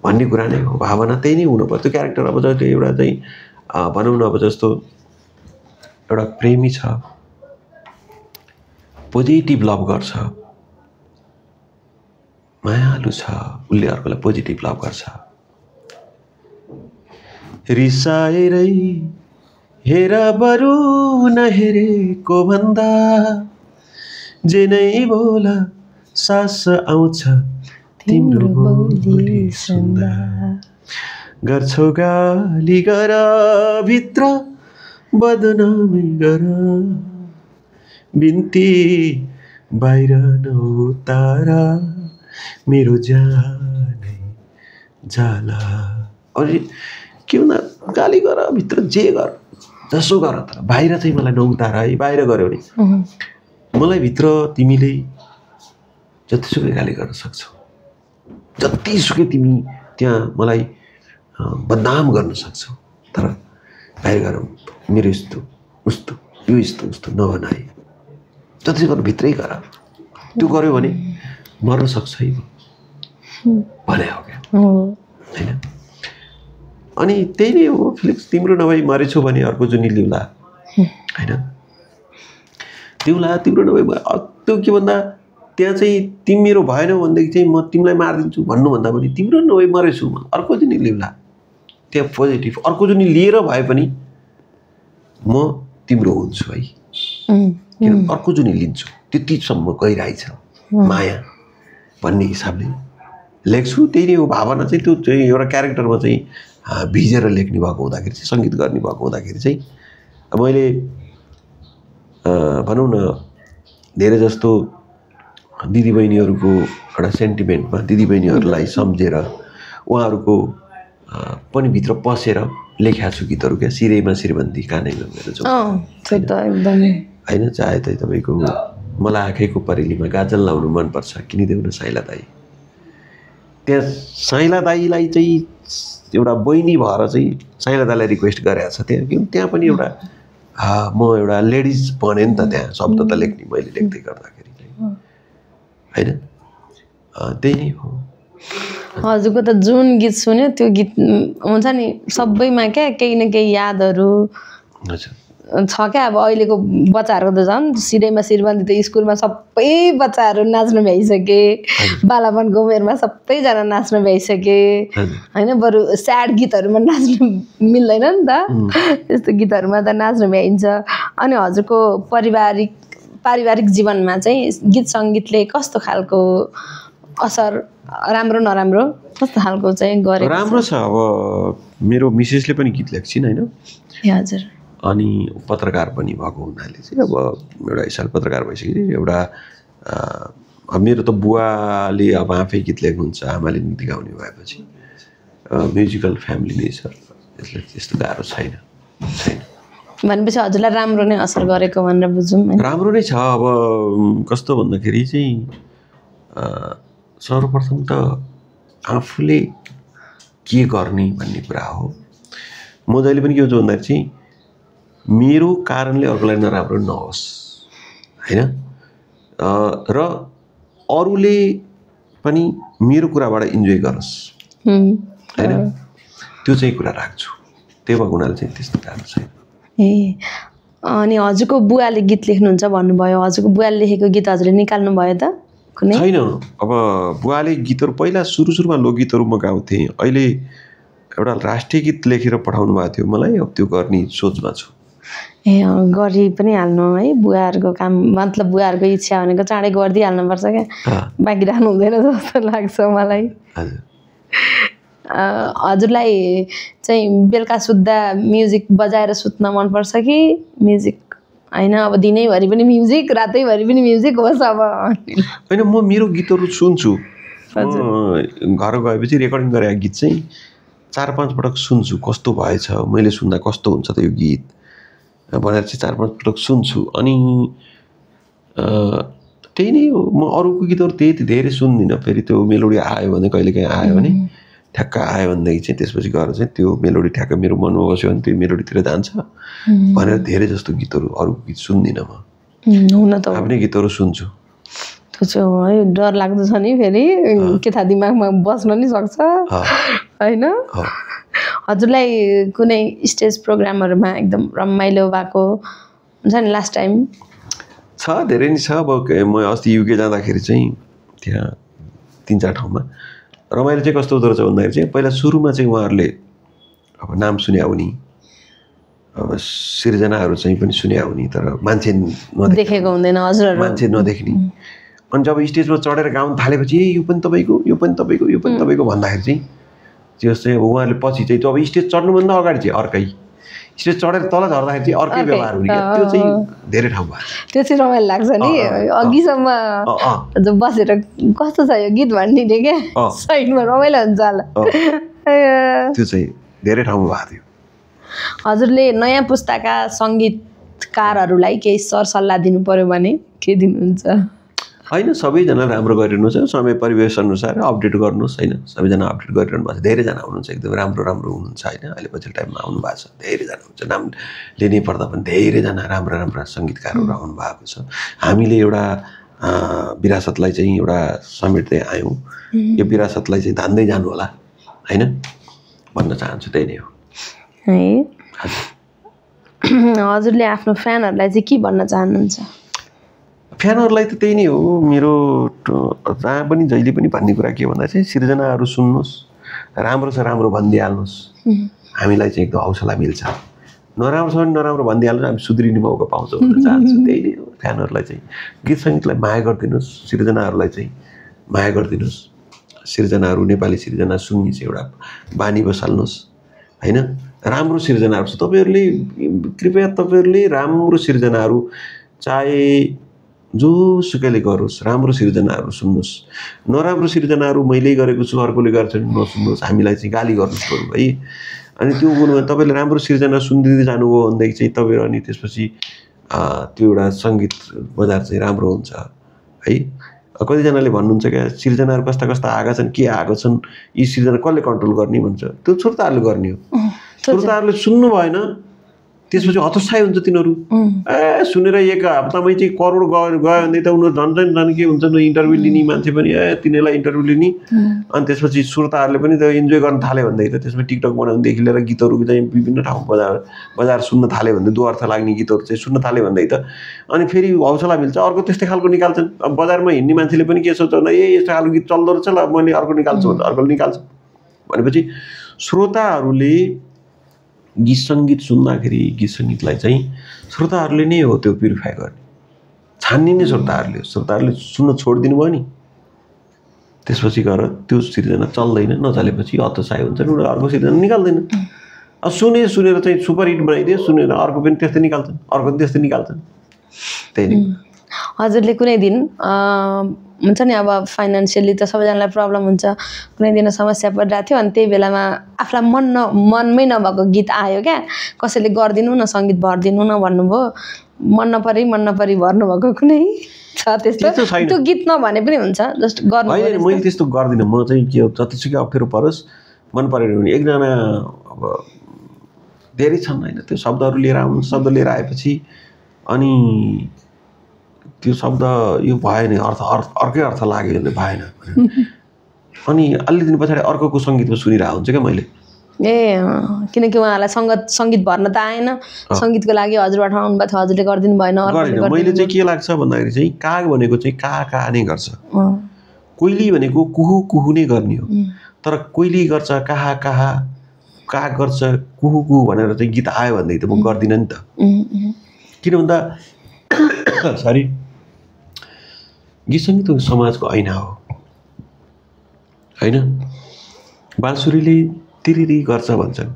भन्ने कुरा नै हो। भावना त्यही नै हुनु पर्यो। त्यो क्यारेक्टर अब जस्तो एउटा चाहिँ भनौँ न, अब जस्तो एउटा प्रेमी छ, पोजिटिभ लभ गर्छ, मायालु छ, उसले अर्कोलाई पोजिटिभ लभ गर्छ। रिसाएरै हेर बरु नहेरेको भन्दा जे नै बोला सास आउँछ तिम्रो बोली सुन्दा। गर्छौ गाली गर भित्र बदनामी गर, बिन्ती बाहिर नउतार, मेरो जानै जाला। अनि के भन्दा गाली गर भित्र जे गर जसो गर, तर बाहिर चाहिँ मलाई नउतार है। बाहिर गऱ्यो भने मलाई भित्र तिमीले जतिसुकै गाली गर्न सक्छौ, जतिसुकै तिमी त्यहाँ मलाई बदनाम गर्न सक्छौ, तर बाहिर गएर मेरो यस्तो उस्तो यो यस्तो उस्तो नभन है। जति गर्नु भित्रै गर, त्यो गऱ्यो भने मर्न सक्छ है भने हो क्या होइन। अनि त्यही नै हो फिलिक्स, तिम्रो नभई मरेछु भने अर्को जुनी लिउला होइन। तिउला तिम्रो नभई त्यो के भन्दा त्यहाँ चाहिँ तिमी मेरो भएन भनेदेखि चाहिँ म तिमीलाई मारिदिन्छु भन्नुभन्दा पनि तिम्रो नभई मरेछु अर्को जुनी लिउला, त्यहाँ पोजिटिभ अर्को जुनी लिएर भए पनि म तिम्रो हुन्छु है। किन अर्को जुनी लिन्छु, त्यतिसम्म गइरहेछ माया भन्ने हिसाबले लेख्छु। त्यही नै हो भावना चाहिँ। त्यो चाहिँ एउटा क्यारेक्टरमा चाहिँ भिजेर लेख्ने भएको हुँदाखेरि चाहिँ, सङ्गीत गर्ने भएको हुँदाखेरि चाहिँ मैले भनौँ न धेरै जस्तो दिदीबहिनीहरूको एउटा सेन्टिमेन्टमा दिदीबहिनीहरूलाई सम्झेर उहाँहरूको पनि भित्र पसेर लेखेको छु गीतहरू क्या। सिरैमा शिरबन्दी कानै गङ्गेर जो होइन, चाहे त तपाईँको मलाई आँखेको परेलीमा गाजल लाउनु मनपर्छ किनिदेऊ न साइला दाई। त्यहाँ साइला दाईलाई चाहिँ एउटा बहिनी भएर चाहिँ साइला दाईलाई रिक्वेस्ट गरेको छ त्यहाँ, किन त्यहाँ पनि एउटा म एउटा लेडिज बने नि त त्यहाँ शब्द त लेख्ने मैले लेख्दै गर्दाखेरि चाहिँ होइन। त्यही नै हो। हजुरको त जुन गीत सुन्यो त्यो गीत हुन्छ नि सबैमा क्या केही न केही यादहरू छ क्या। अब अहिलेको बच्चाहरूको त झन् सिरैमा शिरबन्दी त स्कुलमा सबै बच्चाहरू नाच्नु भ्याइसके, बालापनको उमेरमा सबैजना नाच्नु भ्याइसके होइन। बरु स्याड गीतहरूमा नाच्नु मिल्दैन नि त, त्यस्तो गीतहरूमा त नाच्नु भ्याइन्छ। अनि हजुरको पारिवारिक जीवनमा चाहिँ गीत सङ्गीतले कस्तो खालको असर, राम्रो नराम्रो कस्तो खालको चाहिँ गरेको? राम्रो छ। अब मेरो मिसेसले पनि गीत लेख्छिन् होइन। हजुर। अनि पत्रकार पनि भएको हुनाले चाहिँ अब एउटा हिसाब पत्रकार भइसकेपछि एउटा मेरो त बुवाले अब आफै गीत लेख्नुहुन्छ, आमाले गीत गाउने भएपछि म्युजिकल फ्यामिली नै छ, यसले त्यस्तो गाह्रो छैन। भनेपछि हजुरलाई राम्रो नै असर गरेको भनेर बुझौँ। राम्रो नै छ। अब कस्तो भन्दाखेरि चाहिँ सर्वप्रथम त आफूले के गर्ने भन्ने कुरा हो। म जहिले पनि के हुन्छ भन्दाखेरि चाहिँ मेरो कारणले अर्कोलाई नराम्रो नहोस् होइन, र अरूले पनि मेरो कुराबाट इन्जोय गरोस् होइन, त्यो चाहिँ कुरा राख्छु। त्यही भएको हुनाले चाहिँ त्यस्तो गाह्रो छैन। ए अनि हजुरको बुवाले गीत लेख्नुहुन्छ भन्नुभयो, हजुरको बुवाले लेखेको गीत हजुरले निकाल्नु भयो त कुनै? छैन। अब बुवाले गीतहरू पहिला सुरुमा लोकगीतहरू म गाउँथेँ, अहिले एउटा राष्ट्रिय गीत लेखेर पठाउनु भएको थियो मलाई, अब त्यो गर्ने सोचमा छु। ए गरी पनि हाल्नु है, बुवाहरूको काम मतलब बुवाहरूको इच्छा भनेको चाँडै गरिदिइहाल्नुपर्छ क्या, बाँकी राख्नु हुँदैन जस्तो लाग्छ मलाई। हजुरलाई चाहिँ बेलुका सुत्दा म्युजिक बजाएर सुत्न मनपर्छ कि म्युजिक होइन अब दिनैभरि पनि म्युजिक रातैभरि पनि म्युजिक होस्? अब होइन, म मेरो गीतहरू सुन्छु, घर गएपछि रेकर्डिङ गरेको गीत चाहिँ 4-5 पटक सुन्छु, कस्तो भएछ, मैले सुन्दा कस्तो हुन्छ त यो गीत भनेर चाहिँ 4-5 पटक सुन्छु। अनि त्यही नै हो। म अरूको गीतहरू त्यही धेरै सुन्दिनँ। फेरि त्यो मेलोडी आयो भने कहिलेकाहीँ आयो भने ठ्याक्क आयो भनेदेखि चाहिँ त्यसपछि गएर चाहिँ त्यो मेलोडी ठ्याक्क मेरो मनमा बस्यो भने त्यो मेलोडीतिर जान्छ भनेर धेरै जस्तो गीतहरू अरूको गीत सुन्दिनँ म। हुन त आफ्नै गीतहरू सुन्छु। त्यो चाहिँ है डर लाग्दो छ नि, फेरि के थाहा दिमागमा बस्न नि सक्छ होइन। हजुरलाई कुनै स्टेज प्रोग्रामहरूमा एकदम रमाइलो भएको हुन्छ नि लास्ट टाइम? छ, धेरै नै छ। अब म अस्ति युके जाँदाखेरि चाहिँ त्यहाँ 3-4 ठाउँमा रमाइलो चाहिँ कस्तो हुँदो रहेछ भन्दाखेरि चाहिँ पहिला सुरुमा चाहिँ उहाँहरूले अब नाम सुन्या हुने, अब सिर्जनाहरू चाहिँ पनि सुन्या हुने, तर मान्छे देखेको हुँदैन हजुरहरू, मान्छे नदेख्ने। अनि जब स्टेजमा चढेर गाउन थालेपछि ए यो पनि तपाईँको, यो पनि तपाईँको, यो पनि तपाईँको भन्दाखेरि चाहिँ त्यो चाहिँ अब उहाँहरूले पछि चाहिँ अब स्टेज चढ्नुभन्दा अगाडि चाहिँ अर्कै, स्टेज चढेर तल झर्दाखेरि चाहिँ अर्कै व्यवहार हुने, त्यो चाहिँ धेरै ठाउँ भयो। त्यो चाहिँ रमाइलो लाग्छ नि, अघिसम्म बसेर कस्तो छ यो गीत भनिदिने क्या, साइडमा रमाइलो हुन्छ होला। त्यो चाहिँ धेरै ठाउँमा भएको थियो। हजुरले नयाँ पुस्ताका सङ्गीतकारहरूलाई केही सरसल्लाह दिनु पर्यो भने के दिनुहुन्छ? होइन, सबैजना राम्रो गरिरहनुहोस्, समय परिवेश अनुसार अपडेट गर्नुहोस् होइन। सबैजना अपडेट गरिरहनु भएको छ, धेरैजना हुनुहुन्छ एकदम राम्रो हुनुहुन्छ होइन। अहिले पछिल्लो टाइममा आउनु भएको छ, धेरैजना हुन्छ, नाम लिनै पर्दा पनि धेरैजना राम्रा सङ्गीतकारहरू आउनु भएको छ। हामीले एउटा विरासतलाई चाहिँ एउटा समेट्दै आयौँ, यो विरासतलाई चाहिँ धान्दै जानु होला होइन भन्न चाहन्छु। त्यही नै हो है। हजुरले आफ्नो फ्यानहरूलाई चाहिँ के भन्न चाहनुहुन्छ? फ्यानहरूलाई त त्यही नै हो मेरो, जहाँ पनि जहिले पनि भन्ने कुरा के भन्दा चाहिँ सिर्जनाहरू सुन्नुहोस्, राम्रो छ राम्रो भनिदिइहाल्नुहोस्, हामीलाई चाहिँ एकदम हौसला मिल्छ। नराम्रो छ भने नराम्रो भनिदिइहाल्नुहोस्, हामी सुध्रिने मौका पाउँछौँ भन्न चाहन्छु। त्यही नै हो। फ्यानहरूलाई चाहिँ गीत सङ्गीतलाई माया गरिदिनुहोस्, सिर्जनाहरूलाई चाहिँ माया गरिदिनुहोस्। सिर्जनाहरू नेपाली सिर्जना सुन्ने चाहिँ एउटा बानी बसाल्नुहोस् होइन। राम्रो सिर्जनाहरू छ, तपाईँहरूले कृपया तपाईँहरूले राम्रो सिर्जनाहरू चाहे जोसुकैले गरोस्, राम्रो सिर्जनाहरू सुन्नुहोस्। नराम्रो सिर्जनाहरू मैले गरेको छु अर्कोले गर्छ नसुन्नुहोस्, हामीलाई चाहिँ गाली गर्नुहोस् बरु है। अनि त्यो गुणमा तपाईँले राम्रो सिर्जना सुनिदिँदै जानुभयो भनेदेखि चाहिँ तपाईँहरू अनि त्यसपछि त्यो एउटा सङ्गीत बजार चाहिँ राम्रो हुन्छ है। कतिजनाले भन्नुहुन्छ क्या सिर्जनाहरू कस्ता कस्ता आएका छन्, के आएको छन्, यी सिर्जना कसले कन्ट्रोल गर्ने भन्छ। त्यो श्रोताहरूले गर्ने हो। श्रोताहरूले सुन्नु भएन त्यसपछि हतोत्साही हुन्छ तिनीहरू। ए सुनेर एक हप्तामै चाहिँ करोड गयो भने त उनीहरू झन् के हुन्छ न, इन्टरभ्यू लिने मान्छे पनि तिनीहरूलाई इन्टरभ्यू लिने। अनि त्यसपछि श्रोताहरूले पनि त इन्जोय गर्न थाल्यो भनेदेखि त त्यसमा टिकटक बनाउनुदेखि लिएर गीतहरू चाहिँ विभिन्न ठाउँ बजार सुन्न थाल्यो भने दो अर्थ लाग्ने गीतहरू चाहिँ सुन्न थाल्यो भनेदेखि त अनि फेरि हौसला मिल्छ। अर्को त्यस्तै खालको निकाल्छन्। अब बजारमा हिँड्ने मान्छेले पनि के सोच्छ भन्दा ए यस्तो खालको गीत चल्दो रहेछ, ल मैले अर्को निकाल्छु भन्छ, अर्कोले निकाल्छ। भनेपछि श्रोताहरूले गीत सङ्गीत सुन्दाखेरि गीत सङ्गीतलाई चाहिँ श्रोताहरूले नै हो त्यो प्युरिफाई गर्ने, छान्ने नै श्रोताहरूले सुन्न छोडिदिनु भयो नि, त्यसपछि गएर त्यो सिर्जना चल्दैन, नचलेपछि हतोत्साही हुन्छ, उनीहरू अर्को सिर्जना निकाल्दैन। अब सुनेर चाहिँ सुपर हिट बनाइदियो, सुनेर अर्को पनि त्यस्तै निकाल्छन्, अर्को पनि त्यस्तै निकाल्छन्। त्यही नै हजुरले कुनै दिन हुन्छ नि अब फाइनेन्सियली त सबैजनालाई प्रब्लम हुन्छ कुनै दिन समस्या परिरहेको थियो अनि त्यही बेलामा आफूलाई मनमै नभएको गीत आयो क्या कसैले गरिदिनु न सङ्गीत भरिदिनु न भन्नुभयो मन नपरी भर्नुभएको कुनै छ त्यस्तो त्यो गीत नभने पनि हुन्छ जस्ट गर्नु होइन मैले त्यस्तो गर्दिनँ म चाहिँ के हो जतिसुकै अप्ठ्यारो परोस् मन परेन भने एकजना अब धेरै छन् होइन त्यो शब्दहरू लिएर आउनु शब्द लिएर आएपछि अनि त्यो शब्द यो भएन अर्कै अर्थ लाग्यो भने भएन अनि अलि दिन पछाडि अर्को सङ्गीतमा सुनिरहेको हुन्छ क्या मैले किनकि उहाँलाई सङ्गीत भर्न त आएन सङ्गीतको लागि हजुरबाट आउनुभएको थियो हजुरले गरिदिनु भएन मैले चाहिँ के लाग्छ भन्दाखेरि चाहिँ काग भनेको चाहिँ का नै गर्छ कोइली भनेको कुहु कुहु नै गर्ने हो तर कोइली गर्छ काहा काग गर्छ कुहु कुहु भनेर चाहिँ गीत आयो भनेदेखि त म गर्दिनँ नि त किन भन्दा सरी गीत सङ्गीत समाजको ऐना हो होइन बाँसुरीले तिरिरी गर्छ भन्छन्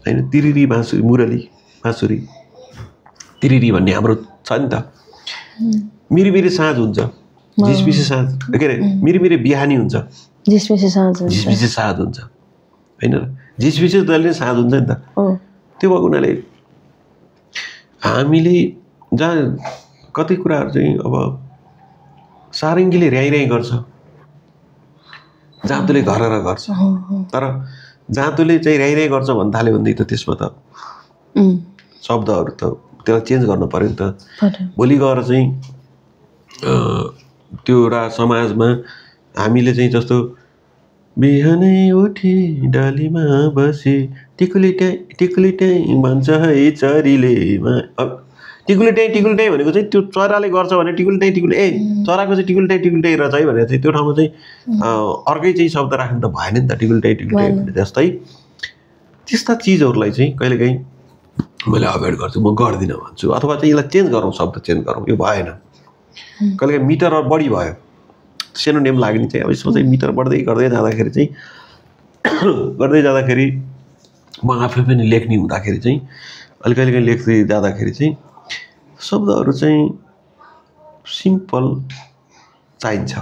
होइन तिरिरी बाँसुरी मुरली बाँसुरी तिरिरी भन्ने हाम्रो छ नि त मिरिमिरी साँझ हुन्छ झिसमिसे साँझ के अरे मिरिमिरी बिहानी हुन्छ झिसमिसे साँझ हुन्छ होइन झिसमिसे जहिले साँझ हुन्छ नि त त्यो भएको हुनाले हामीले जहाँ कति कुराहरू चाहिँ अब सारङ्गीले र्याइ गर्छ जाँतुले घर गर्छ तर जाँतुले चाहिँ र्याइ गर्छ भन्न थाल्यो भनेदेखि त त्यसमा त शब्दहरू त त्यसलाई चेन्ज गर्नु पऱ्यो नि त भोलि गएर चाहिँ त्यो एउटा समाजमा हामीले चाहिँ जस्तो बिहानै उठी डालीमा बसे टिकुलिटाइ भन्छ है चरीले टिकुलिटाइ भनेको चाहिँ त्यो चराले गर्छ भने टिकुलिटाइ चराको चाहिँ टिकुलिटाइ रहेछ है भनेर चाहिँ त्यो ठाउँमा चाहिँ अर्कै चाहिँ शब्द राख्नु त भएन नि त टिकुलिटाइ भने जस्तै त्यस्ता चिजहरूलाई चाहिँ कहिलेकाहीँ मैले अभोइड गर्छु म गर्दिनँ भन्छु अथवा चाहिँ यसलाई चेन्ज गरौँ शब्द चेन्ज गरौँ यो भएन कहिलेकाहीँ मिटर बढी भयो सानो नेम लाग्ने चाहिँ अब यसमा चाहिँ मिटर बढ्दै गर्दै जाँदाखेरि म आफै पनि लेख्ने हुँदाखेरि चाहिँ कहिलेकाहीँ लेख्दै जाँदाखेरि चाहिँ शब्दहरू चाहिँ सिम्पल चाहिन्छ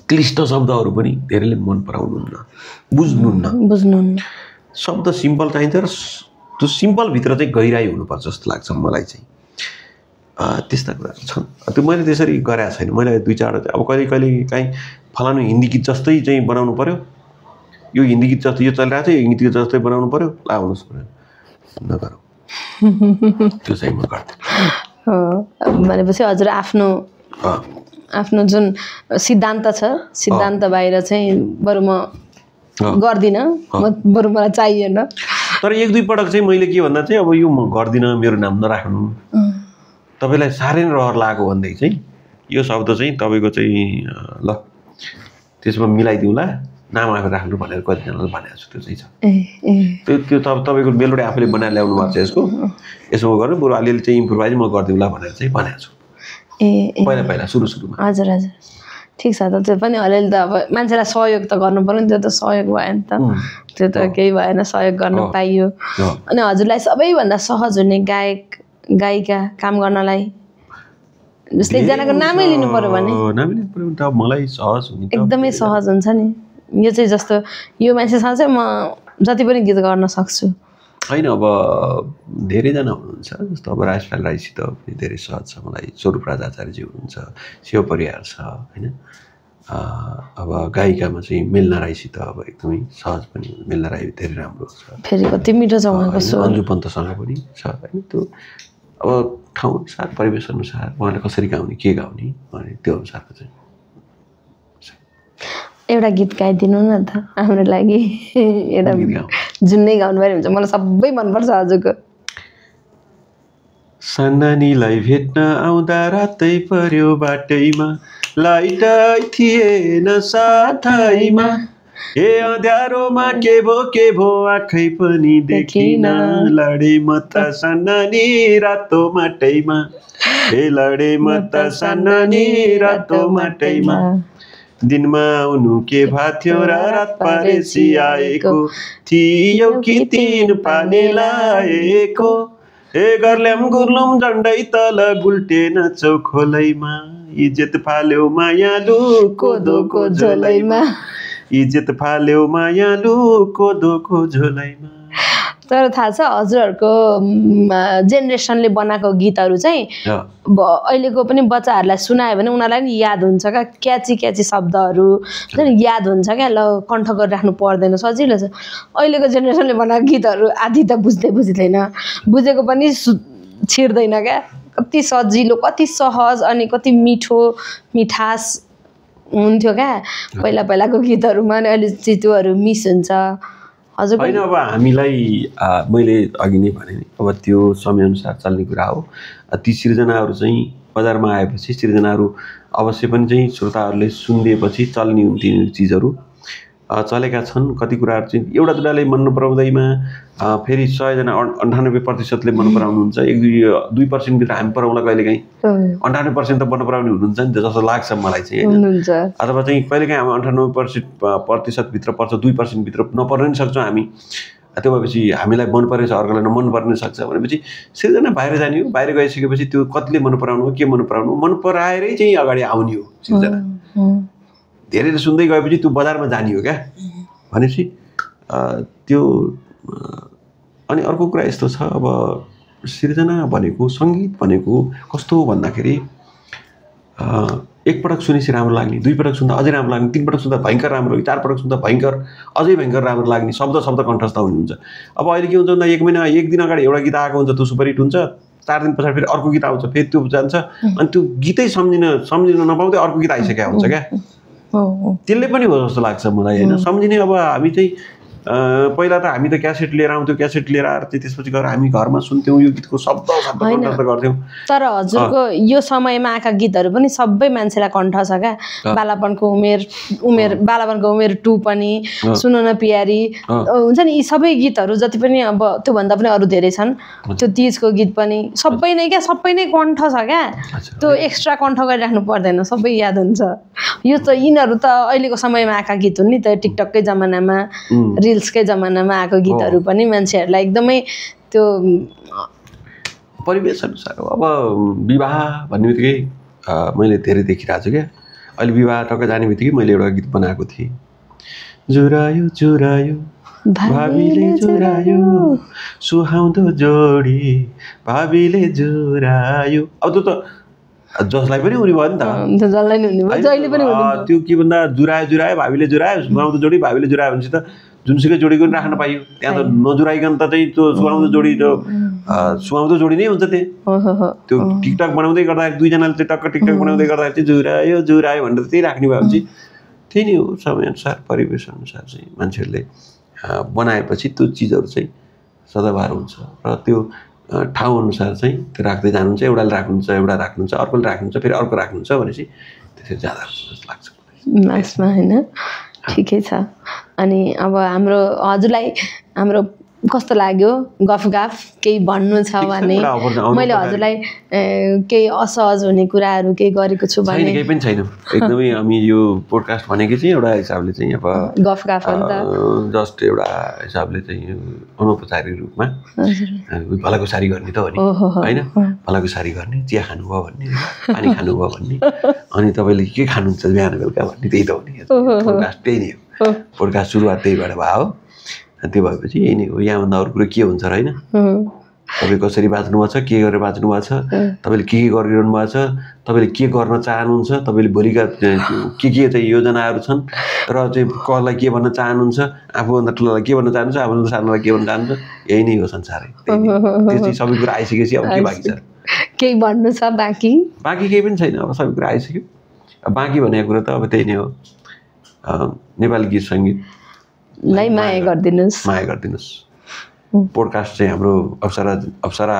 क्लिष्ट शब्दहरू पनि धेरैले मन पराउनुहुन्न बुझ्नुहुन्न शब्द सिम्पल चाहिन्छ र त्यो सिम्पलभित्र चाहिँ गहिराई हुनुपर्छ जस्तो लाग्छ मलाई चाहिँ त्यस्ता कुराहरू छन् त्यो मैले त्यसरी गरेको छैन मैले 2-4 अब कहिले काहीँ फलानु हिन्दी गीत जस्तै चाहिँ बनाउनु पर्यो यो हिन्दी गीत जस्तो यो चलिरहेको छ यो हिन्दी गीत जस्तै बनाउनु पर्यो आउनुहोस् नगरौँ त्यो चाहिँ म गर्दिनँ भनेपछि हजुर आफ्नो जुन सिद्धान्त छ सिद्धान्त बाहिर चाहिँ बरु म गर्दिनँ बरु मलाई चाहिएन तर 1-2 पटक चाहिँ मैले के भन्दा चाहिँ अब यो म गर्दिनँ मेरो नाम नराख्नु तपाईँलाई साह्रै नै रहर लाग्यो भनेदेखि चाहिँ यो शब्द चाहिँ तपाईँको चाहिँ ल त्यसमा मिलाइदिउँला नाम आफै राख्नु भनेर कतिजनाले भनेको छु त्यो चाहिँ छ त्यो तपाईँको मेलोडी आफैले बनाएर ल्याउनु भएको छ यसो गर्नु बरु अलिअलि चाहिँ इम्प्रोभाइज म गरिदिउँला भनेर चाहिँ भनेको छु पहिला सुरुमा हजुर ठिक छ त त्यो पनि अलिअलि त अब मान्छेलाई सहयोग त गर्नु पर्यो नि त्यो त सहयोग भयो नि त त्यो त केही भएन सहयोग गर्न पाइयो अनि हजुरलाई सबैभन्दा सहज हुने गायिका काम गर्नलाई जसले एकजनाको नामै लिनु पर्यो भने मलाई सहज हुने एकदमै सहज हुन्छ नि यो चाहिँ जस्तो यो मान्छेसँग चाहिँ म जति पनि गीत गर्न सक्छु होइन अब धेरैजना हुनुहुन्छ जस्तो अब राजपाल राईसित धेरै सहज छ मलाई स्वरूप राज आचार्यजी हुनुहुन्छ शिव परियार छ होइन अब गायिकामा चाहिँ मेलना राईसित अब एकदमै सहज पनि मेलना राई धेरै राम्रो छ फेरि कति मिठो छ उहाँको स्वर अन्जु पन्तसँग पनि छ होइन त्यो अब ठाउँ अनुसार परिवेश अनुसार उहाँले कसरी गाउने के गाउने भने त्यो अनुसारको चाहिँ एउटा गीत गाइदिनु न त हाम्रो लागि एउटा जुनै गाउनु पर्यो हुन्छ मलाई सबै मनपर्छ हजुरको सन्नानीलाई भेट्न आउँदा रातै पर्यो बाटैमा लाइटै थिएन साथैमा हे अँध्यारोमा के भो आँखै पनि देखिन लडे म त सन्नानी रातो माटैमा हे लडे म त सन्नानी रातो माटैमा दिनमा आउनु के भाथ्यो र रात पारेसी आएको थियौ कि 3 पानी लाएको हे गर्ल्याम गुर्लुम झन्डै तल गुल्टेन चौखोलैमा इज्जत फाल्यो मायालु कोदोको झोलैमा इज्जत फाल्यो मायालु कोदोको झोलैमा। तर थाहा छ हजुरहरूको जेनेरेसनले बनाएको गीतहरू चाहिँ अहिलेको पनि बच्चाहरूलाई सुनायो भने उनीहरूलाई नि याद हुन्छ क्या, क्याची क्याची शब्दहरू याद हुन्छ क्या, ल कण्ठ गरिराख्नु पर्दैन, सजिलो छ। अहिलेको जेनेरेसनले बनाएको गीतहरू आधी त बुझ्दैन, बुझेको पनि छिर्दैन क्या। कति सजिलो, कति सहज अनि कति मिठो मिठास हुन्थ्यो क्या पहिला पहिलाको गीतहरूमा। अनि अहिले चितुहरू मिस हुन्छ। हजुर होइन, अब हामीलाई मैले अघि नै भने नि अब त्यो समयअनुसार चल्ने कुरा हो। ती सिर्जनाहरू चाहिँ बजारमा आएपछि सिर्जनाहरू अवश्य पनि चाहिँ श्रोताहरूले सुनिदिएपछि चल्ने हुन्थ्यो चिजहरू, चलेका छन्। कति कुराहरू चाहिँ एउटा दुईवटाले मन नपराउँदैमा फेरि 100जना 98%ले मन पराउनुहुन्छ, 1-2% भित्र हामी पराउँला कहिलेकाहीँ, 98% त मन पराउने हुनुहुन्छ नि त जस्तो लाग्छ मलाई चाहिँ होइन। अथवा चाहिँ कहिलेकाहीँ हामी 98% भित्र पर्छ, 2% भित्र नपर्न नि सक्छौँ हामी। त्यो भएपछि हामीलाई मन परेछ अर्कोलाई नमन पर्न सक्छ भनेपछि सिर्जना बाहिर जाने हो। बाहिर गइसकेपछि त्यो कतिले मन पराउनु हो, के मन पराउनु, मन पराएरै चाहिँ अगाडि आउने हो सिर्जना। धेरै सुन्दै गएपछि त्यो बजारमा जाने हो क्या भनेपछि त्यो। अनि अर्को कुरा यस्तो छ, अब सिर्जना भनेको सङ्गीत भनेको कस्तो भन्दाखेरि एकपटक सुनेपछि राम्रो लाग्ने, 2 पटक सुन्दा अझै राम्रो लाग्ने, 3 पटक सुन्दा भयङ्कर राम्रो, 4 पटक सुन्दा भयङ्कर अझै भयङ्कर राम्रो लाग्ने, शब्द कण्ठस्थ हुने हुन्छ। अब अहिले के हुन्छ भन्दा 1 महिना 1 दिन अगाडि एउटा गीत आएको हुन्छ, त्यो सुपरहिट हुन्छ, 4 दिन पछाडि फेरि अर्को गीत आउँछ, फेरि त्यो जान्छ, अनि त्यो गीतै सम्झिन नपाउँदै अर्को गीत आइसकेको हुन्छ क्या। त्यसले पनि हो जस्तो लाग्छ मलाई होइन सम्झिने। अब हामी चाहिँ पहिला त हामी त क्यासेट लिएर आउँथ्यौँ, क्यासेट लिएर आएर चाहिँ त्यसपछि गएर हामी घरमा सुन्थ्यौँ यो गीतको शब्द कण्ठस्थ गर्थ्यौँ। तर हजुरको यो समयमा आएका गीतहरू पनि सबै मान्छेलाई कण्ठ छ क्या। बालापनको उमेर बालापनको उमेर 2 पनि, सुनो न प्यारी हुन्छ नि, यी सबै गीतहरू जति पनि अब त्योभन्दा पनि अरू धेरै छन्। त्यो तीजको गीत पनि सबै नै क्या, सबै नै कण्ठ छ क्या। त्यो एक्स्ट्रा कण्ठ गरिराख्नु पर्दैन, सबै याद हुन्छ। यो त यिनीहरू त अहिलेको समयमा आएका गीत हुन् नि त, टिकटककै जमानामा रिल्सकै जमानामा आएको गीतहरू पनि मान्छेहरूलाई एकदमै त्यो परिवेश अनुसार हो। अब विवाह भन्ने बित्तिकै मैले धेरै देखिरहेको छु क्या। अहिले विवाह टक्क जाने बित्तिकै मैले एउटा गीत बनाएको थिएँ, जुरायो जुरायो भावीले जुरायो सुहाउँदो जोडी भावीले जुरायो। अब त्यो त जसलाई पनि हुने भयो नि त, जसलाई नि हुने भयो, जहिले पनि हुने। त्यो के भन्दा जुरायो भावीले जुरायो सुहाउँदो जोडी भावीले जुरायो भनेपछि त जुनसुकै जोडी पनि राख्न पाइयो। त्यहाँ त नजुराइकन त चाहिँ त्यो सुहाउँदो जोडी सुहाउँदो जोडी नै हुन्छ। त्यो टिकटक बनाउँदै गर्दाखेरि 2 जनाले चाहिँ टक्क टिकटक बनाउँदै गर्दाखेरि चाहिँ जुरायो जुरायो भनेर त्यही राख्ने भएपछि त्यही नै हो। समयअनुसार परिवेश अनुसार चाहिँ मान्छेहरूले बनाएपछि त्यो चिजहरू चाहिँ सदाबहार हुन्छ र त्यो ठाउँ अनुसार चाहिँ त्यो राख्दै जानुहुन्छ। एउटाले राख्नुहुन्छ, एउटा राख्नुहुन्छ, अर्कोले राख्नुहुन्छ, फेरि अर्को राख्नुहुन्छ भनेपछि त्यसरी जाँदा जस्तो लाग्छ लास्टमा होइन। ठिकै छ। अनि अब हजुरलाई हाम्रो कस्तो लाग्यो गफगाफ केही भन्नु छ भने? मैले हजुरलाई केही असहज हुने कुराहरू केही गरेको छु भने? केही पनि छैन, एकदमै हामी यो पोडकास्ट भनेको चाहिँ एउटा हिसाबले चाहिँ अब गफगाफ हो नि त, जस्ट एउटा हिसाबले चाहिँ अनौपचारिक रूपमा भलाकुसारी गर्ने त हो नि होइन। भलाकुसारी गर्ने, चिया खानुभयो भन्ने, पानी खानुभयो भन्ने, अनि तपाईँले के खानुहुन्छ बिहान बेलुका भन्ने, त्यही त हो नि। पोडकास्ट त्यही नै हो, पोडकास्ट सुरुवात त्यहीबाट भयो हो। त्यो भएपछि यही नै हो। यहाँभन्दा अरू कुरो के हुन्छ र होइन। तपाईँ कसरी बाँच्नु भएको छ, के गरेर बाँच्नु भएको छ, तपाईँले के गरिरहनु भएको छ, तपाईँले के गर्न चाहनुहुन्छ, तपाईँले भोलिका के चाहिँ योजनाहरू छन् र चाहिँ कसलाई के भन्न चाहनुहुन्छ, आफूभन्दा ठुलोलाई के भन्न चाहनुहुन्छ, आफूभन्दा सानोलाई के भन्न चाहनुहुन्छ, यही नै हो संसारै। त्यो चाहिँ सबै कुरा आइसकेपछि अब के बाँकी छ? केही भन्नु छ बाँकी? बाँकी केही पनि छैन, अब सबै कुरा आइसक्यो। बाँकी भनेको कुरा त अब त्यही नै हो, नेपाली गीत सङ्गीतलाई माया गरिदिनुहोस्। पोडकास्ट चाहिँ हाम्रो अप्सरा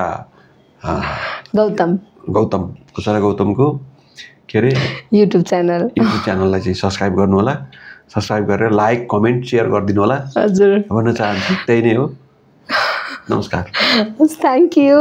गौतमको के अरे युट्युब च्यानललाई चाहिँ सब्सक्राइब गर्नु होला। सब्सक्राइब गरेर लाइक कमेन्ट सेयर गरिदिनु होला हजुर भन्न चाहन्छु। त्यही नै हो। नमस्कार। Thank you.